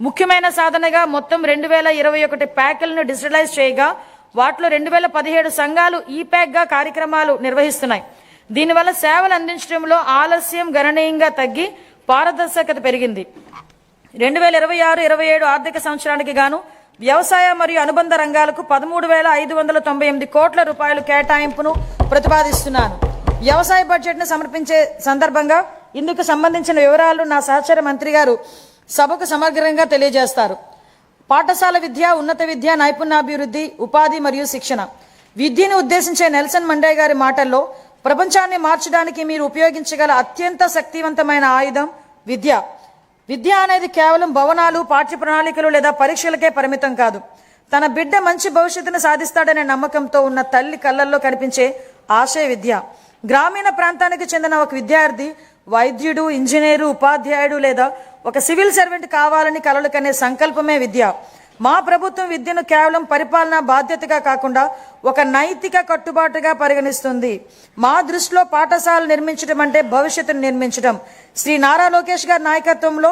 ముఖ్యమైన సాధనగా మొత్తం 2,021 ప్యాకులను డిజిటలైజ్ చేయగా వాటిలో 2,017 సంఘాలు ఈప్యాక్గా కార్యక్రమాలు నిర్వహిస్తున్నాయి. దీనివల్ల సేవలు అందించడంలో ఆలస్యం గణనీయంగా తగ్గి పారదర్శకత పెరిగింది. 2026-27 ఆర్థిక సంవత్సరానికి గాను వ్యవసాయ మరియు అనుబంధ రంగాలకు 13,598 కోట్ల రూపాయలు కేటాయింపును ప్రతిపాదిస్తున్నాను. వ్యవసాయ బడ్జెట్ను సమర్పించే సందర్భంగా ఇందుకు సంబంధించిన వివరాలు నా సహచర మంత్రి గారు సభకు సమగ్రంగా తెలియజేస్తారు. పాఠశాల విద్య, ఉన్నత విద్య, నైపుణ్యాభివృద్ధి, ఉపాధి మరియు శిక్షణ. విద్యను ఉద్దేశించే నెల్సన్ మండే గారి మాటల్లో ప్రపంచాన్ని మార్చడానికి మీరు ఉపయోగించగల అత్యంత శక్తివంతమైన ఆయుధం విద్య. విద్య అనేది కేవలం భవనాలు, పాఠ్య ప్రణాళికలు లేదా పరీక్షలకే పరిమితం కాదు. తన బిడ్డ మంచి భవిష్యత్తును సాధిస్తాడనే నమ్మకంతో ఉన్న తల్లి కళ్ళల్లో కనిపించే ఆశయ విద్య. గ్రామీణ ప్రాంతానికి చెందిన ఒక విద్యార్థి వైద్యుడు, ఇంజనీరు, ఉపాధ్యాయుడు లేదా ఒక సివిల్ సర్వెంట్ కావాలని కలలు కనే సంకల్పమే విద్య. మా ప్రభుత్వం విద్యను కేవలం పరిపాలనా బాధ్యతగా కాకుండా ఒక నైతిక కట్టుబాటుగా పరిగణిస్తుంది. మా దృష్టిలో పాఠశాలలు నిర్మించడం అంటే భవిష్యత్తును నిర్మించడం. శ్రీ నారా లోకేష్ గారి నాయకత్వంలో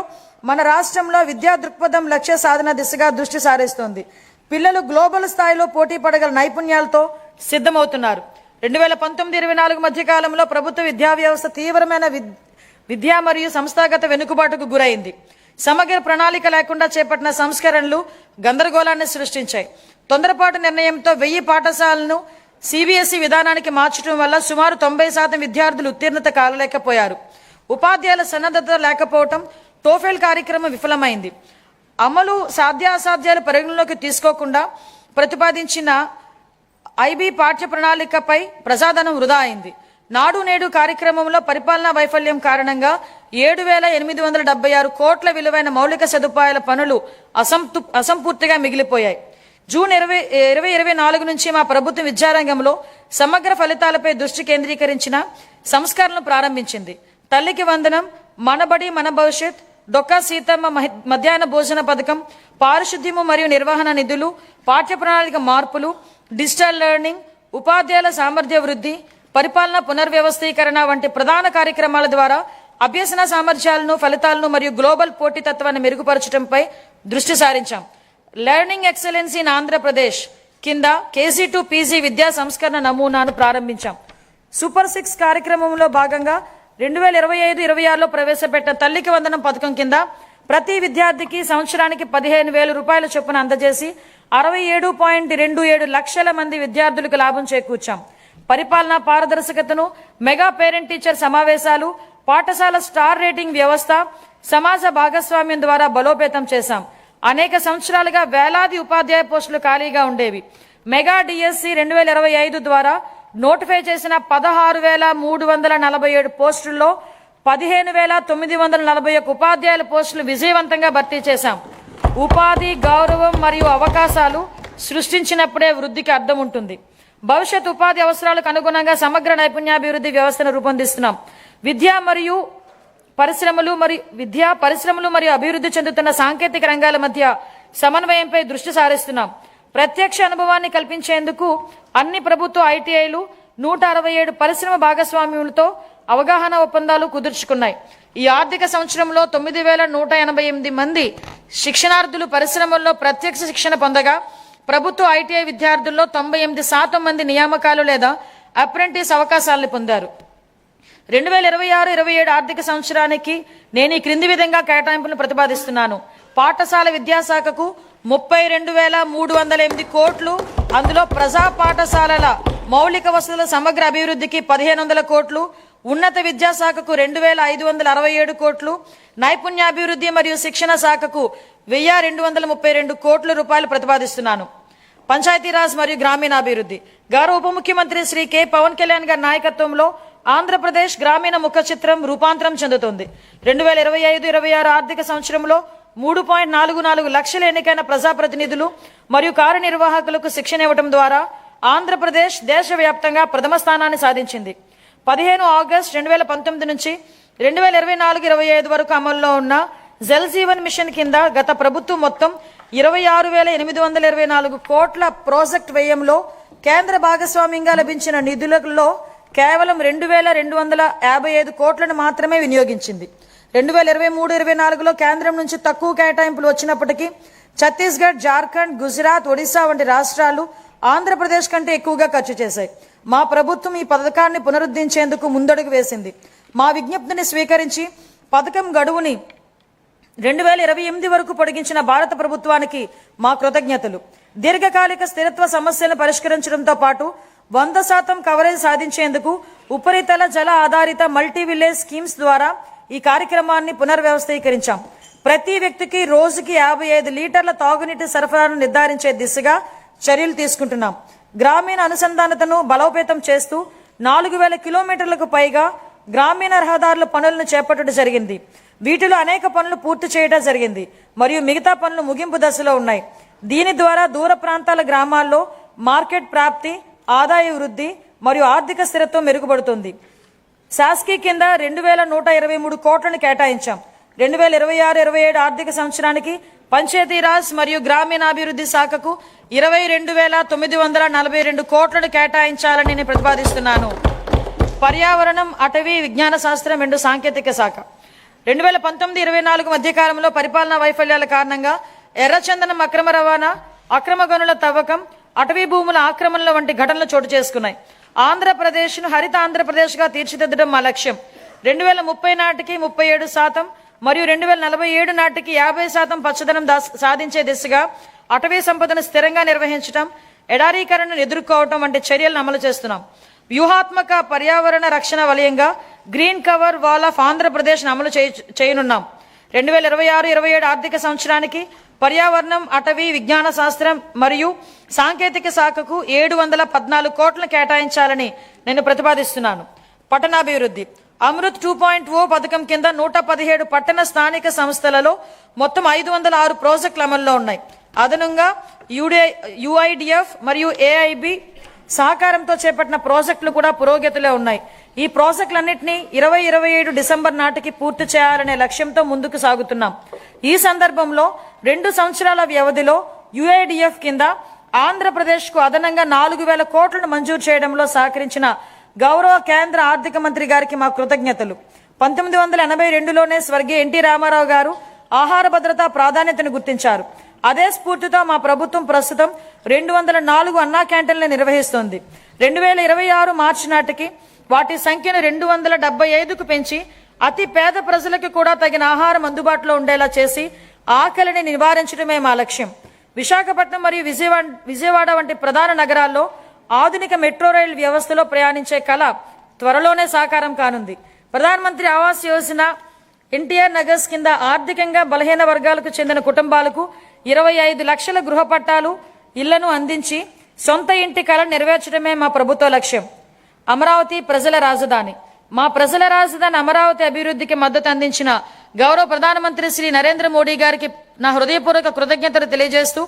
మన రాష్ట్రంలో విద్యా దృక్పథం లక్ష్య సాధన దిశగా దృష్టి సారిస్తోంది. పిల్లలు గ్లోబల్ స్థాయిలో పోటీ పడగల నైపుణ్యాలతో సిద్ధమవుతున్నారు. 2019-24 మధ్య కాలంలో ప్రభుత్వ విద్యా వ్యవస్థ తీవ్రమైన విద్యా మరియు సంస్థాగత వెనుకబాటుకు గురైంది. సమగ్ర ప్రణాళిక లేకుండా చేపట్టిన సంస్కరణలు గందరగోళాన్ని సృష్టించాయి. తొందరపాటు నిర్ణయంతో 1000 పాఠశాలను CBSE విధానానికి మార్చడం వల్ల సుమారు 90% విద్యార్థులు ఉత్తీర్ణత కాలేకపోయారు. ఉపాధ్యాయుల సన్నద్ధత లేకపోవడం, టోఫెల్ కార్యక్రమం విఫలమైంది. అమలు సాధ్యాసాధ్యాలు పరిగణలోకి తీసుకోకుండా ప్రతిపాదించిన IB పాఠ్య ప్రణాళికపై ప్రజాధనం వృధా అయింది. నాడు నేడు కార్యక్రమంలో పరిపాలనా వైఫల్యం కారణంగా 7,876 కోట్ల విలువైన మౌలిక సదుపాయాల పనులు అసంపూర్తిగా మిగిలిపోయాయి. జూన్ 2024 నుంచి మా ప్రభుత్వం విద్యారంగంలో సమగ్ర ఫలితాలపై దృష్టి కేంద్రీకరించిన సంస్కరణలు ప్రారంభించింది. తల్లికి వందనం, మనబడి మన భవిష్యత్, డొక్కా సీతమ్మ మధ్యాహ్న భోజన పథకం, పారిశుద్ధ్యము మరియు నిర్వహణ నిధులు, పాఠ్య ప్రణాళిక మార్పులు, డిజిటల్ లెర్నింగ్, ఉపాధ్యాయుల సామర్థ్య వృద్ధి, పరిపాలన పునర్వ్యవస్థీకరణ వంటి ప్రధాన కార్యక్రమాల ద్వారా అభ్యసన సామర్థ్యాలను, ఫలితాలను మరియు గ్లోబల్ పోటీతత్వాన్ని మెరుగుపరచడంపై దృష్టి సారించాం. లెర్నింగ్ ఎక్సలెన్స్ ఇన్ ఆంధ్రప్రదేశ్ కింద KG to PG విద్యా సంస్కరణ నమూనాను ప్రారంభించాం. సూపర్ 6 కార్యక్రమంలో భాగంగా 2025-26లో ప్రవేశపెట్టిన తల్లికి వందనం పథకం కింద ప్రతి విద్యార్థికి సంవత్సరానికి 15,000 రూపాయల చొప్పున అందజేసి 67.27 లక్షల మంది విద్యార్థులకు లాభం చేకూర్చాం. పరిపాలనా పారదర్శకతను, మెగా పేరెంట్ టీచర్ సమావేశాలు, పాఠశాల స్టార్ రేటింగ్ వ్యవస్థ, సమాజ భాగస్వామ్యం ద్వారా బలోపేతం చేశాం. అనేక సంవత్సరాలుగా వేలాది ఉపాధ్యాయ పోస్టులు ఖాళీగా ఉండేవి. మెగా డిఎస్సి 2025 ద్వారా నోటిఫై చేసిన 16,347 పోస్టుల్లో 15,941 ఉపాధ్యాయుల పోస్టులు విజయవంతంగా భర్తీ చేశాం. ఉపాధి, గౌరవం మరియు అవకాశాలు సృష్టించినప్పుడే వృద్ధికి అర్థం ఉంటుంది. భవిష్యత్ ఉపాధి అవసరాలకు అనుగుణంగా సమగ్ర నైపుణ్యాభివృద్ధి వ్యవస్థను రూపొందిస్తున్నాం. విద్యా పరిశ్రమలు మరియు అభివృద్ధి చెందుతున్న సాంకేతిక రంగాల మధ్య సమన్వయంపై దృష్టి సారిస్తున్నాం. ప్రత్యక్ష అనుభవాన్ని కల్పించేందుకు అన్ని ప్రభుత్వ ఐటీఐలు 167 పరిశ్రమ భాగస్వామ్యులతో అవగాహన ఒప్పందాలు కుదుర్చుకున్నాయి. ఈ ఆర్థిక సంవత్సరంలో 9,188 మంది శిక్షణార్థులు పరిశ్రమల్లో ప్రత్యక్ష శిక్షణ పొందగా ప్రభుత్వ ఐటీఐ విద్యార్థుల్లో 98% మంది నియామకాలు లేదా అప్రెంటిస్ అవకాశాలను పొందారు. 2026-27 ఆర్థిక సంవత్సరానికి నేను ఈ క్రింది విధంగా కేటాయింపులను ప్రతిపాదిస్తున్నాను. పాఠశాల విద్యాశాఖకు 32,308 కోట్లు, అందులో ప్రజా పాఠశాలల మౌలిక వసతుల సమగ్ర అభివృద్ధికి 1,500 కోట్లు, ఉన్నత విద్యాశాఖకు 2,567 కోట్లు, నైపుణ్యాభివృద్ధి మరియు శిక్షణ శాఖకు 1,232 కోట్ల రూపాయలు ప్రతిపాదిస్తున్నాను. పంచాయతీరాజ్ మరియు గ్రామీణాభివృద్ధి గౌరవ ఉప ముఖ్యమంత్రి శ్రీ కె పవన్ కళ్యాణ్ గారి నాయకత్వంలో ఆంధ్రప్రదేశ్ గ్రామీణ ముఖ చిత్రం రూపాంతరం చెందుతోంది. 2025-26 ఆర్థిక సంవత్సరంలో 3.44 లక్షల ఎన్నికైన ప్రజాప్రతినిధులు మరియు కార్యనిర్వాహకులకు శిక్షణ ఇవ్వడం ద్వారా ఆంధ్రప్రదేశ్ దేశవ్యాప్తంగా ప్రథమ స్థానాన్ని సాధించింది. 15 ఆగస్టు 2019 నుంచి 2024-25 వరకు అమల్లో ఉన్న జల్ జీవన్ మిషన్ కింద గత ప్రభుత్వం మొత్తం 26,824 కోట్ల ప్రాజెక్ట్ వ్యయంలో కేంద్ర భాగస్వామ్యంగా లభించిన నిధులలో కేవలం 2,255 కోట్లను మాత్రమే వినియోగించింది. 2023-24లో కేంద్రం నుంచి తక్కువ కేటాయింపులు వచ్చినప్పటికీ ఛత్తీస్గఢ్, జార్ఖండ్, గుజరాత్, ఒడిశా వంటి రాష్ట్రాలు ఆంధ్రప్రదేశ్ కంటే ఎక్కువగా ఖర్చు చేశాయి. మా ప్రభుత్వం ఈ పథకాన్ని పునరుద్ధరించేందుకు ముందడుగు వేసింది. మా విజ్ఞప్తిని స్వీకరించి పథకం గడువుని 2028 వరకు పొడిగించిన భారత ప్రభుత్వానికి మా కృతజ్ఞతలు. దీర్ఘకాలిక స్థిరత్వ సమస్యలను పరిష్కరించడంతో పాటు 100% కవరేజ్ సాధించేందుకు ఉపరితల జల ఆధారిత మల్టీ విలేజ్ స్కీమ్స్ ద్వారా ఈ కార్యక్రమాన్ని పునర్వ్యవస్థీకరించాం. ప్రతి వ్యక్తికి రోజుకి 55 లీటర్ల తాగునీటి సరఫరాను నిర్ధారించే దిశగా చర్యలు తీసుకుంటున్నాం. గ్రామీణ అనుసంధానతను బలోపేతం చేస్తూ 4,000 కిలోమీటర్లకు పైగా గ్రామీణ రహదారుల పనులను చేపట్టడం జరిగింది. వీటిలో అనేక పనులు పూర్తి చేయడం జరిగింది మరియు మిగతా పనులు ముగింపు దశలో ఉన్నాయి. దీని ద్వారా దూర ప్రాంతాల గ్రామాల్లో మార్కెట్ ప్రాప్తి, ఆదాయ వృద్ధి మరియు ఆర్థిక స్థిరత్వం మెరుగుపడుతుంది. శాస్కీ కింద 2,123 కోట్లను కేటాయించాం. 2026-27 ఆర్థిక సంవత్సరానికి పంచాయతీరాజ్ మరియు గ్రామీణాభివృద్ధి శాఖకు 22,942 కోట్లను కేటాయించాలని నేను ప్రతిపాదిస్తున్నాను. పర్యావరణం, అటవీ, విజ్ఞాన శాస్త్రం మరియు సాంకేతిక శాఖ 2019-24 మధ్యకాలంలో పరిపాలనా వైఫల్యాల కారణంగా ఎర్రచందనం అక్రమ రవాణా, అక్రమ గనుల తవ్వకం, అటవీ భూముల ఆక్రమణల వంటి ఘటనలు చోటు చేసుకున్నాయి. ఆంధ్రప్రదేశ్ను హరిత ఆంధ్రప్రదేశ్గా తీర్చిదిద్దడం మా లక్ష్యం. 2030 నాటికి 37% మరియు 2047 నాటికి 50% పచ్చదనం సాధించే దిశగా అటవీ సంపదను స్థిరంగా నిర్వహించడం, ఎడారీకరణను ఎదుర్కోవడం వంటి చర్యలను అమలు చేస్తున్నాం. వ్యూహాత్మక పర్యావరణ రక్షణ వలయంగా green cover wall of Andhra Pradesh అమలు చేయనున్నాం. 2026-27 ఆర్థిక సంవత్సరానికి పర్యావరణం, అటవీ, విజ్ఞాన శాస్త్రం మరియు సాంకేతిక శాఖకు 714 కోట్లను కేటాయించాలని నేను ప్రతిపాదిస్తున్నాను. పట్టణాభివృద్ధి అమృత్ 2.0 పథకం కింద 117 పట్టణ స్థానిక సంస్థలలో మొత్తం 506 ప్రాజెక్టులు అమల్లో ఉన్నాయి. అదనంగా యుఐడిఎఫ్ మరియు ఏఐబి సహకారంతో చేపట్టిన ప్రాజెక్టులు కూడా పురోగతిలో ఉన్నాయి. ఈ ప్రాజెక్టులన్నింటినీ 2027 డిసెంబర్ నాటికి పూర్తి చేయాలనే లక్ష్యంతో ముందుకు సాగుతున్నాం. ఈ సందర్భంలో 2 సంవత్సరాల వ్యవధిలో యుఐడిఎఫ్ కింద ఆంధ్రప్రదేశ్కు అదనంగా 4,000 కోట్లను మంజూరు చేయడంలో సహకరించిన గౌరవ కేంద్ర ఆర్థిక మంత్రి గారికి మా కృతజ్ఞతలు. 1982లోనే స్వర్గీయ ఎన్టీ రామారావు గారు ఆహార భద్రత ప్రాధాన్యతను గుర్తించారు. అదే స్ఫూర్తితో మా ప్రభుత్వం ప్రస్తుతం 204 అన్నా క్యాంటీన్లు నిర్వహిస్తోంది. 2026 మార్చి నాటికి వాటి సంఖ్యను 275కు పెంచి అతి పేద ప్రజలకు కూడా తగిన ఆహారం అందుబాటులో ఉండేలా చేసి ఆకలిని నివారించడమే మా లక్ష్యం. విశాఖపట్నం మరియు విజయవాడ వంటి ప్రధాన నగరాల్లో ఆధునిక మెట్రో రైలు వ్యవస్థలో ప్రయాణించే కళ త్వరలోనే సాకారం కానుంది. ప్రధానమంత్రి ఆవాస్ యోజన ఎన్టీఆర్ నగర్స్ కింద ఆర్థికంగా బలహీన వర్గాలకు చెందిన కుటుంబాలకు 25 లక్షల గృహ పట్టాలు ఇళ్లను అందించి సొంత ఇంటి కళ నెరవేర్చడమే మా ప్రభుత్వ లక్ష్యం. అమరావతి ప్రజల రాజధాని. మా ప్రజల రాజధాని అమరావతి అభివృద్ధికి మద్దతు అందించిన గౌరవ ప్రధానమంత్రి శ్రీ నరేంద్ర మోడీ గారికి నా హృదయపూర్వక కృతజ్ఞతలు తెలియజేస్తూ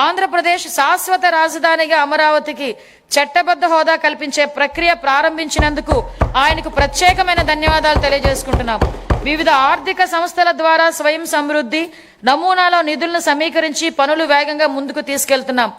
ఆంధ్రప్రదేశ్ శాశ్వత రాజధానిగా అమరావతికి చట్టబద్ధ హోదా కల్పించే ప్రక్రియ ప్రారంభించినందుకు ఆయనకు ప్రత్యేకమైన ధన్యవాదాలు తెలియజేసుకుంటున్నాం. వివిధ ఆర్థిక సంస్థల ద్వారా స్వయం సమృద్ధి నమూనాలో నిధులను సమీకరించి పనులు వేగంగా ముందుకు తీసుకెళ్తున్నాం.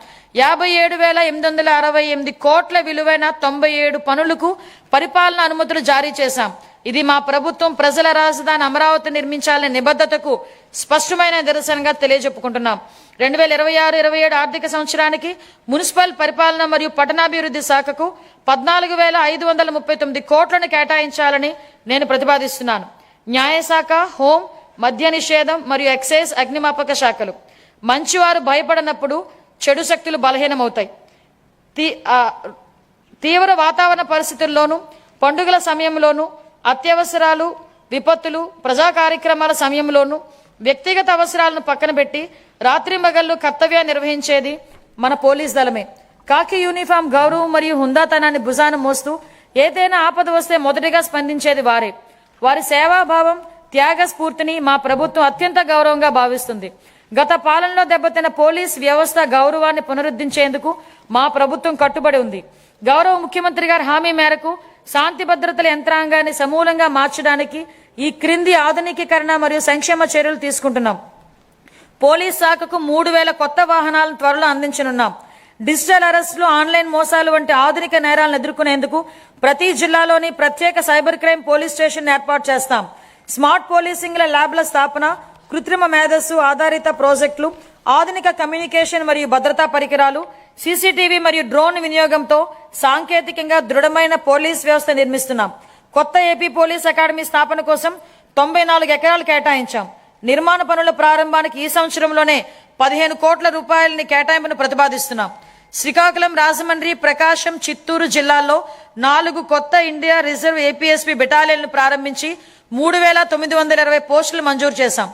57,868 కోట్ల విలువైన 97 పనులకు పరిపాలన అనుమతులు జారీ చేశాం. ఇది మా ప్రభుత్వం ప్రజల రాజధాని అమరావతి నిర్మించాలనే నిబద్ధతకు స్పష్టమైన నిదర్శనంగా తెలియజెప్పుకుంటున్నాం. 2026-27 ఆర్థిక సంవత్సరానికి మున్సిపల్ పరిపాలన మరియు పట్టణాభివృద్ధి శాఖకు 14,539 కోట్లను కేటాయించాలని నేను ప్రతిపాదిస్తున్నాను. న్యాయశాఖ, హోం, మద్య నిషేధం మరియు ఎక్సైజ్, అగ్నిమాపక శాఖలు. మంచివారు భయపడనప్పుడు చెడు శక్తులు బలహీనమవుతాయి. తీవ్ర వాతావరణ పరిస్థితుల్లోనూ, పండుగల సమయంలోనూ, అత్యవసరాలు, విపత్తులు, ప్రజా కార్యక్రమాల సమయంలోనూ వ్యక్తిగత అవసరాలను పక్కన పెట్టి రాత్రింబగళ్లు కర్తవ్యాన్ని నిర్వహించేది మన పోలీస్ దళమే. కాకి యూనిఫామ్ గౌరవం మరియు హుందాతనాన్ని భుజాన మోస్తూ ఏదైనా ఆపద వస్తే మొదటిగా స్పందించేది వారే. వారి సేవాభావం, త్యాగ స్ఫూర్తిని మా ప్రభుత్వం అత్యంత గౌరవంగా భావిస్తుంది. గత పాలనలో దెబ్బతిన్న పోలీస్ వ్యవస్థ గౌరవాన్ని పునరుద్ధరించేందుకు మా ప్రభుత్వం కట్టుబడి ఉంది. గౌరవ ముఖ్యమంత్రి గారి హామీ మేరకు శాంతి భద్రతల యంత్రాంగాన్ని సమూలంగా మార్చడానికి ఈ క్రింది ఆధునికీకరణ మరియు సంక్షేమ చర్యలు తీసుకుంటున్నాం. పోలీస్ శాఖకు 3,000 కొత్త వాహనాలను త్వరలో అందించనున్నాం. డిజిటల్ అరెస్టులు, ఆన్లైన్ మోసాలు వంటి ఆధునిక నేరాలను ఎదుర్కొనేందుకు ప్రతి జిల్లాలోని ప్రత్యేక సైబర్ క్రైమ్ పోలీస్ స్టేషన్ ఏర్పాటు చేస్తాం. స్మార్ట్ పోలీసింగ్ల ల్యాబ్ల స్థాపన, కృత్రిమ మేధస్సు ఆధారిత ప్రాజెక్టులు, ఆధునిక కమ్యూనికేషన్ మరియు భద్రతా పరికరాలు, సీసీటీవీ మరియు డ్రోన్ వినియోగంతో సాంకేతికంగా దృఢమైన పోలీస్ వ్యవస్థ నిర్మిస్తున్నాం. కొత్త ఏపీ పోలీస్ అకాడమీ స్థాపన కోసం 94 ఎకరాలు కేటాయించాం. నిర్మాణ పనుల ప్రారంభానికి ఈ సంవత్సరంలోనే 15 కోట్ల రూపాయలని కేటాయింపును ప్రతిపాదిస్తున్నాం. శ్రీకాకుళం, రాజమండ్రి, ప్రకాశం, చిత్తూరు జిల్లాల్లో 4 కొత్త ఇండియా రిజర్వ్ ఏపీఎస్పీ బెటాలియన్లు ప్రారంభించి 3,920 పోస్టులు మంజూరు చేశాం.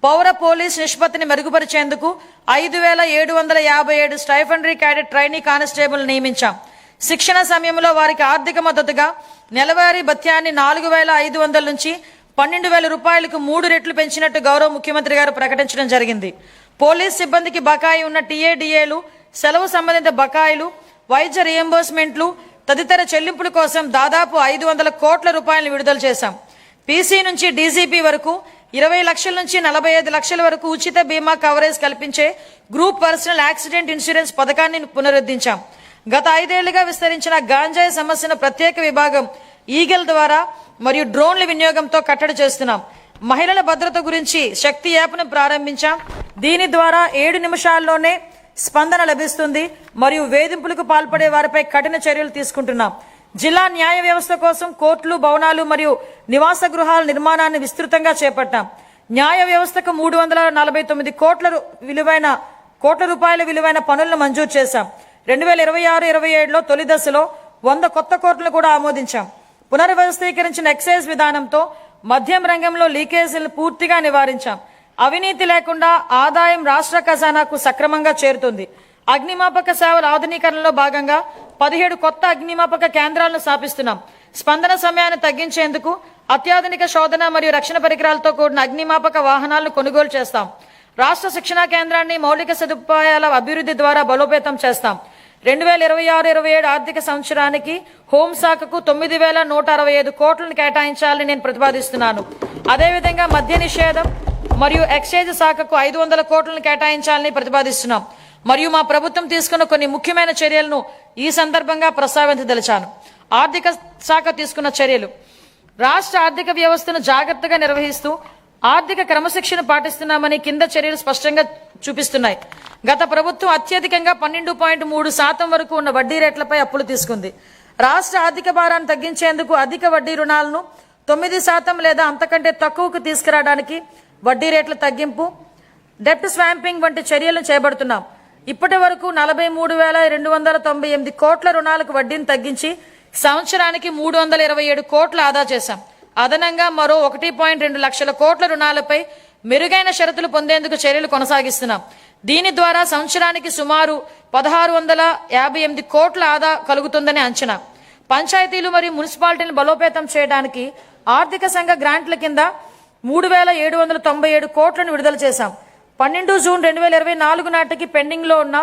పౌర పోలీస్ నిష్పత్తిని మెరుగుపరిచేందుకు 5,757 స్టైఫండరీ క్యాడెట్ ట్రైనీ కానిస్టేబుల్ నియమించాం. శిక్షణ సమయంలో వారికి ఆర్థిక మద్దతుగా నెలవారీ భత్యాన్ని 4,500 నుంచి 12,000 రూపాయలకు 3 రెట్లు పెంచినట్టు గౌరవ ముఖ్యమంత్రి గారు ప్రకటించడం జరిగింది. పోలీస్ సిబ్బందికి బకాయి ఉన్న టీఏడీఏలు, సెలవు సంబంధిత బకాయిలు, వైద్య రియంబర్స్మెంట్లు తదితర చెల్లింపుల కోసం దాదాపు 500 కోట్ల రూపాయలను విడుదల చేశాం. పీసీ నుంచి డీజీపీ వరకు 20 లక్షల నుంచి 45 లక్షల వరకు ఉచిత బీమా కవరేజ్ కల్పించే గ్రూప్ పర్సనల్ యాక్సిడెంట్ ఇన్సూరెన్స్ పథకాన్ని పునరుద్ధరించాం. గత 5 ఏళ్లుగా విస్తరించిన గాంజాయి సమస్యను ప్రత్యేక విభాగం ఈగల్ ద్వారా మరియు డ్రోన్ల వినియోగంతో కట్టడి చేస్తున్నాం. మహిళల భద్రత గురించి శక్తి యాప్ను ప్రారంభించాం. దీని ద్వారా 7 నిమిషాల్లోనే స్పందన లభిస్తుంది మరియు వేధింపులకు పాల్పడే వారిపై కఠిన చర్యలు తీసుకుంటున్నాం. జిల్లా న్యాయ వ్యవస్థ కోసం కోర్టులు, భవనాలు మరియు నివాస గృహాల నిర్మాణాన్ని విస్తృతంగా చేపట్టాం. న్యాయ వ్యవస్థకు 349 కోట్ల రూపాయల విలువైన పనులను మంజూరు చేశాం. 2026-27లో తొలి దశలో 100 కొత్త కోర్టులను కూడా ఆమోదించాం. పునర్వ్యవస్థీకరించిన ఎక్సైజ్ విధానంతో మద్యం రంగంలో లీకేజీలను పూర్తిగా నివారించాం. అవినీతి లేకుండా ఆదాయం రాష్ట్ర ఖజానాకు సక్రమంగా చేరుతుంది. అగ్నిమాపక సేవల ఆధునీకరణలో భాగంగా 17 కొత్త అగ్నిమాపక కేంద్రాలను స్థాపిస్తున్నాం. స్పందన సమయాన్ని తగ్గించేందుకు అత్యాధునిక శోధన మరియు రక్షణ పరికరాలతో కూడిన అగ్నిమాపక వాహనాలను కొనుగోలు చేస్తాం. రాష్ట్ర శిక్షణా కేంద్రాన్ని మౌలిక సదుపాయాల అభివృద్ధి ద్వారా బలోపేతం చేస్తాం. 2026-27 ఆర్థిక సంవత్సరానికి హోంశాఖకు 9,165 కోట్లను కేటాయించాలని నేను ప్రతిపాదిస్తున్నాను. అదేవిధంగా మద్య నిషేధం మరియు ఎక్సైజ్ శాఖకు 500 కోట్లను కేటాయించాలని ప్రతిపాదిస్తున్నాం. మరియు మా ప్రభుత్వం తీసుకున్న కొన్ని ముఖ్యమైన చర్యలను ఈ సందర్భంగా ప్రస్తావించదలిచాను. ఆర్థిక శాఖ తీసుకున్న చర్యలు: రాష్ట్ర ఆర్థిక వ్యవస్థను జాగ్రత్తగా నిర్వహిస్తూ ఆర్థిక క్రమశిక్షణ పాటిస్తున్నామని కింద చర్యలు స్పష్టంగా చూపిస్తున్నాయి. గత ప్రభుత్వం అత్యధికంగా 12.3% వరకు ఉన్న వడ్డీ రేట్లపై అప్పులు తీసుకుంది. రాష్ట్ర ఆర్థిక భారాన్ని తగ్గించేందుకు అధిక వడ్డీ రుణాలను 9% లేదా అంతకంటే తక్కువకు తీసుకురావడానికి వడ్డీ రేట్ల తగ్గింపు, డెప్ట్ స్వాంపింగ్ వంటి చర్యలను చేపడుతున్నాం. ఇప్పటి వరకు 43,298 కోట్ల రుణాలకు వడ్డీని తగ్గించి సంవత్సరానికి 327 కోట్ల ఆదా చేశాం. అదనంగా మరో 1.2 లక్షల కోట్ల రుణాలపై మెరుగైన షరతులు పొందేందుకు చర్యలు కొనసాగిస్తున్నాం. దీని ద్వారా సంవత్సరానికి సుమారు 1,658 కోట్ల ఆదా కలుగుతుందని అంచనా. పంచాయతీలు మరియు మున్సిపాలిటీలను బలోపేతం చేయడానికి ఆర్థిక సంఘ గ్రాంట్ల కింద 3,797 కోట్లను విడుదల చేశాం. 12 జూన్ 2024 నాటికి పెండింగ్ లో ఉన్న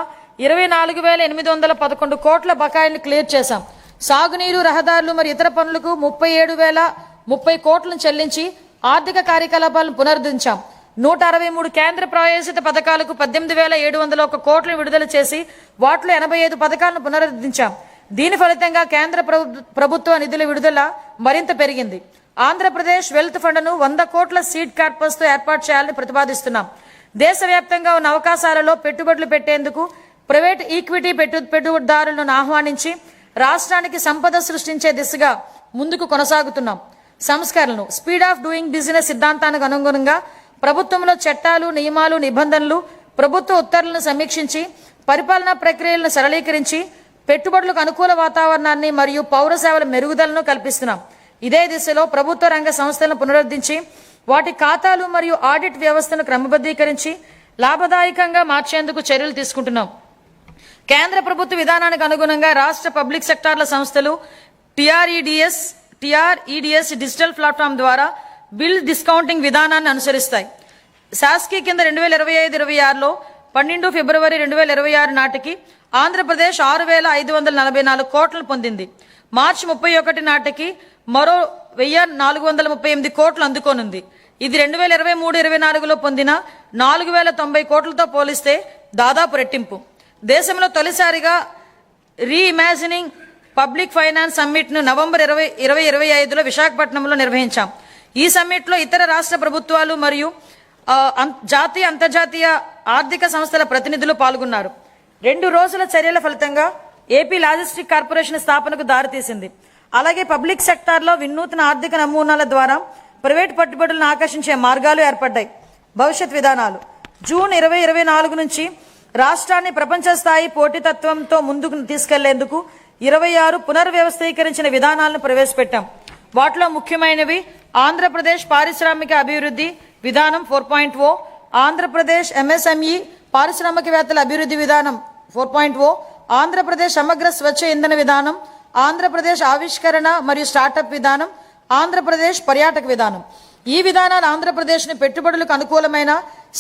24,811 కోట్ల బకాయిలను క్లియర్ చేశాం. సాగునీరు, రహదారులు మరియు ఇతర పనులకు 37,030 కోట్లను చెల్లించి ఆర్థిక కార్యకలాపాలను పునరుద్ధరించాం. 163 కేంద్ర ప్రాయోజిత పథకాలకు 18,701 కోట్లను విడుదల చేసి వాటిలో 85 పథకాలను పునరుద్ధరించాం. దీని ఫలితంగా కేంద్ర ప్రభుత్వ నిధుల విడుదల మరింత పెరిగింది. ఆంధ్రప్రదేశ్ వెల్త్ ఫండ్ను 100 కోట్ల సీడ్ క్యాపిటల్స్ తో ఏర్పాటు చేయాలని ప్రతిపాదిస్తున్నాం. దేశవ్యాప్తంగా ఉన్న అవకాశాలలో పెట్టుబడులు పెట్టేందుకు ప్రైవేట్ ఈక్విటీ పెట్టుబడిదారులను ఆహ్వానించి రాష్ట్రానికి సంపద సృష్టించే దిశగా ముందుకు కొనసాగుతున్నాం. సంస్కరణలు స్పీడ్ ఆఫ్ డూయింగ్ బిజినెస్ సిద్ధాంతానికి అనుగుణంగా ప్రభుత్వంలో చట్టాలు, నియమాలు, నిబంధనలు, ప్రభుత్వ ఉత్తర్వులను సమీక్షించి పరిపాలనా ప్రక్రియలను సరళీకరించి పెట్టుబడులకు అనుకూల వాతావరణాన్ని మరియు పౌర సేవల మెరుగుదలను కల్పిస్తున్నాం. ఇదే దిశలో ప్రభుత్వ రంగ సంస్థలను పునరుద్ధరించి వాటి ఖాతాలు మరియు ఆడిట్ వ్యవస్థను క్రమబద్ధీకరించి లాభదాయకంగా మార్చేందుకు చర్యలు తీసుకుంటున్నాం. కేంద్ర ప్రభుత్వ విధానానికి అనుగుణంగా రాష్ట్ర పబ్లిక్ సెక్టార్ల సంస్థలు టిఆర్ఈడిఎస్ డిజిటల్ ప్లాట్ఫామ్ ద్వారా బిల్ డిస్కౌంటింగ్ విధానాన్ని అనుసరిస్తాయి. శాస్కీ కింద 2025-26లో 12 ఫిబ్రవరి 2026 నాటికి ఆంధ్రప్రదేశ్ 6,544 కోట్లను పొందింది. మార్చి 31 నాటికి మరో 1,438 కోట్లు అందుకోనుంది. ఇది 2023-24లో పొందిన 4,090 కోట్లతో పోలిస్తే దాదాపు రెట్టింపు. దేశంలో తొలిసారిగా రీఇమాజినింగ్ పబ్లిక్ ఫైనాన్స్ సమ్మిట్ ను నవంబర్ 2025లో విశాఖపట్నంలో నిర్వహించాం. ఈ సమ్మిట్ లో ఇతర రాష్ట్ర ప్రభుత్వాలు మరియు జాతీయ, అంతర్జాతీయ ఆర్థిక సంస్థల ప్రతినిధులు పాల్గొన్నారు. 2 రోజుల చర్యల ఫలితంగా ఏపీ లాజిస్టిక్ కార్పొరేషన్ స్థాపనకు దారితీసింది. అలాగే పబ్లిక్ సెక్టార్లో వినూత్న ఆర్థిక నమూనాల ద్వారా ప్రైవేట్ పెట్టుబడులను ఆకర్షించే మార్గాలు ఏర్పడ్డాయి. భవిష్యత్ విధానాలు జూన్ 2024 నుంచి రాష్ట్రాన్ని ప్రపంచ స్థాయి పోటీతత్వంతో ముందుకు తీసుకెళ్లేందుకు 26 పునర్వ్యవస్థీకరించిన విధానాలను ప్రవేశపెట్టాం. వాటిలో ముఖ్యమైనవి ఆంధ్రప్రదేశ్ పారిశ్రామిక అభివృద్ధి విధానం 4.0, ఆంధ్రప్రదేశ్ ఎంఎస్ఎంఈ పారిశ్రామికవేత్తల అభివృద్ధి విధానం 4.0, ఆంధ్రప్రదేశ్ సమగ్ర స్వచ్ఛ ఇంధన విధానం, ఆంధ్రప్రదేశ్ ఆవిష్కరణ మరియు స్టార్టప్ విధానం, ఆంధ్రప్రదేశ్ పర్యాటక విధానం. ఈ విధానాలు ఆంధ్రప్రదేశ్ను పెట్టుబడులకు అనుకూలమైన,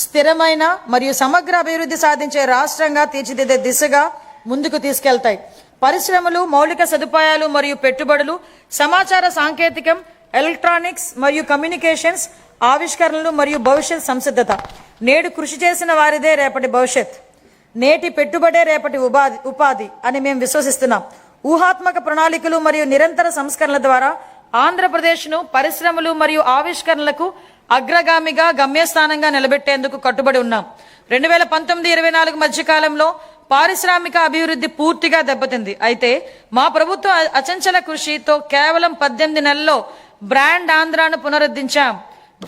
స్థిరమైన మరియు సమగ్ర అభివృద్ధి సాధించే రాష్ట్రంగా తీర్చిదిద్దే దిశగా ముందుకు తీసుకెళ్తాయి. పరిశ్రమలు, మౌలిక సదుపాయాలు మరియు పెట్టుబడులు, సమాచార సాంకేతికం, ఎలక్ట్రానిక్స్ మరియు కమ్యూనికేషన్స్, ఆవిష్కరణలు మరియు భవిష్యత్ సంసిద్ధత. నేడు కృషి చేసిన వారిదే రేపటి భవిష్యత్, నేటి పెట్టుబడే రేపటి ఉపాధి అని మేము విశ్వసిస్తున్నాం. ఊహాత్మక ప్రణాళికలు మరియు నిరంతర సంస్కరణల ద్వారా ఆంధ్రప్రదేశ్ను పరిశ్రమలు మరియు ఆవిష్కరణలకు అగ్రగామిగా, గమ్యస్థానంగా నిలబెట్టేందుకు కట్టుబడి ఉన్నాం. 2019-24 మధ్య కాలంలో పారిశ్రామిక అభివృద్ధి పూర్తిగా దెబ్బతింది. అయితే మా ప్రభుత్వ అచంచల కృషితో కేవలం 18 నెలల్లో బ్రాండ్ ఆంధ్రాను పునరుద్ధరించాం.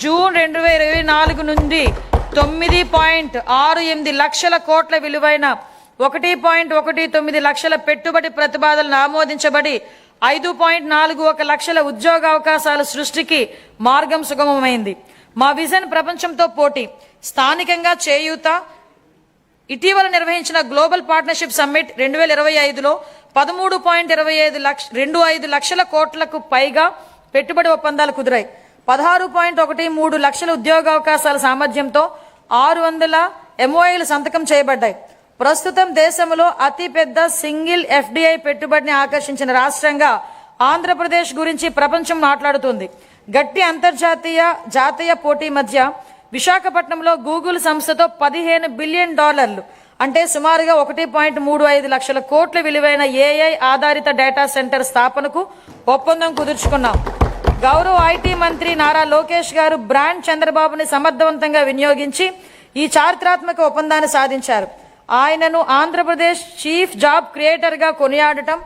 జూన్ 2024 నుండి 9.68 లక్షల కోట్ల విలువైన 1.19 లక్షల పెట్టుబడి ప్రతిపాదనలు ఆమోదించబడి 5.41 లక్షల ఉద్యోగ అవకాశాల సృష్టికి మార్గం సుగమమైంది. మా విజన్ ప్రపంచంతో పోటీ, స్థానికంగా చేయూత. ఇటీవల నిర్వహించిన గ్లోబల్ పార్ట్నర్షిప్ సమ్మిట్ 2025లో 13.25 లక్షల కోట్లకు పైగా పెట్టుబడి ఒప్పందాలు కుదిరాయి. 16.13 లక్షల ఉద్యోగ అవకాశాల సామర్థ్యంతో 600 MOIలు సంతకం చేయబడ్డాయి. ప్రస్తుతం దేశంలో అతిపెద్ద సింగిల్ FDI పెట్టుబడిని ఆకర్షించిన రాష్ట్రంగా ఆంధ్రప్రదేశ్ గురించి ప్రపంచం మాట్లాడుతుంది. గట్టి అంతర్జాతీయ, జాతీయ పోటీ మధ్య విశాఖపట్నంలో గూగుల్ సంస్థతో $15 బిలియన్ అంటే సుమారుగా 1.35 లక్షల కోట్ల విలువైన AI ఆధారిత డేటా సెంటర్ స్థాపనకు ఒప్పందం కుదుర్చుకున్నాం. గౌరవ IT మంత్రి నారా లోకేష్ గారు బ్రాండ్ చంద్రబాబుని సమర్థవంతంగా వినియోగించి ఈ చారిత్రాత్మక ఒప్పందాన్ని సాధించారు. ఆయనను ఆంధ్రప్రదేశ్ చీఫ్ జాబ్ క్రియేటర్ గా కొనియాడటం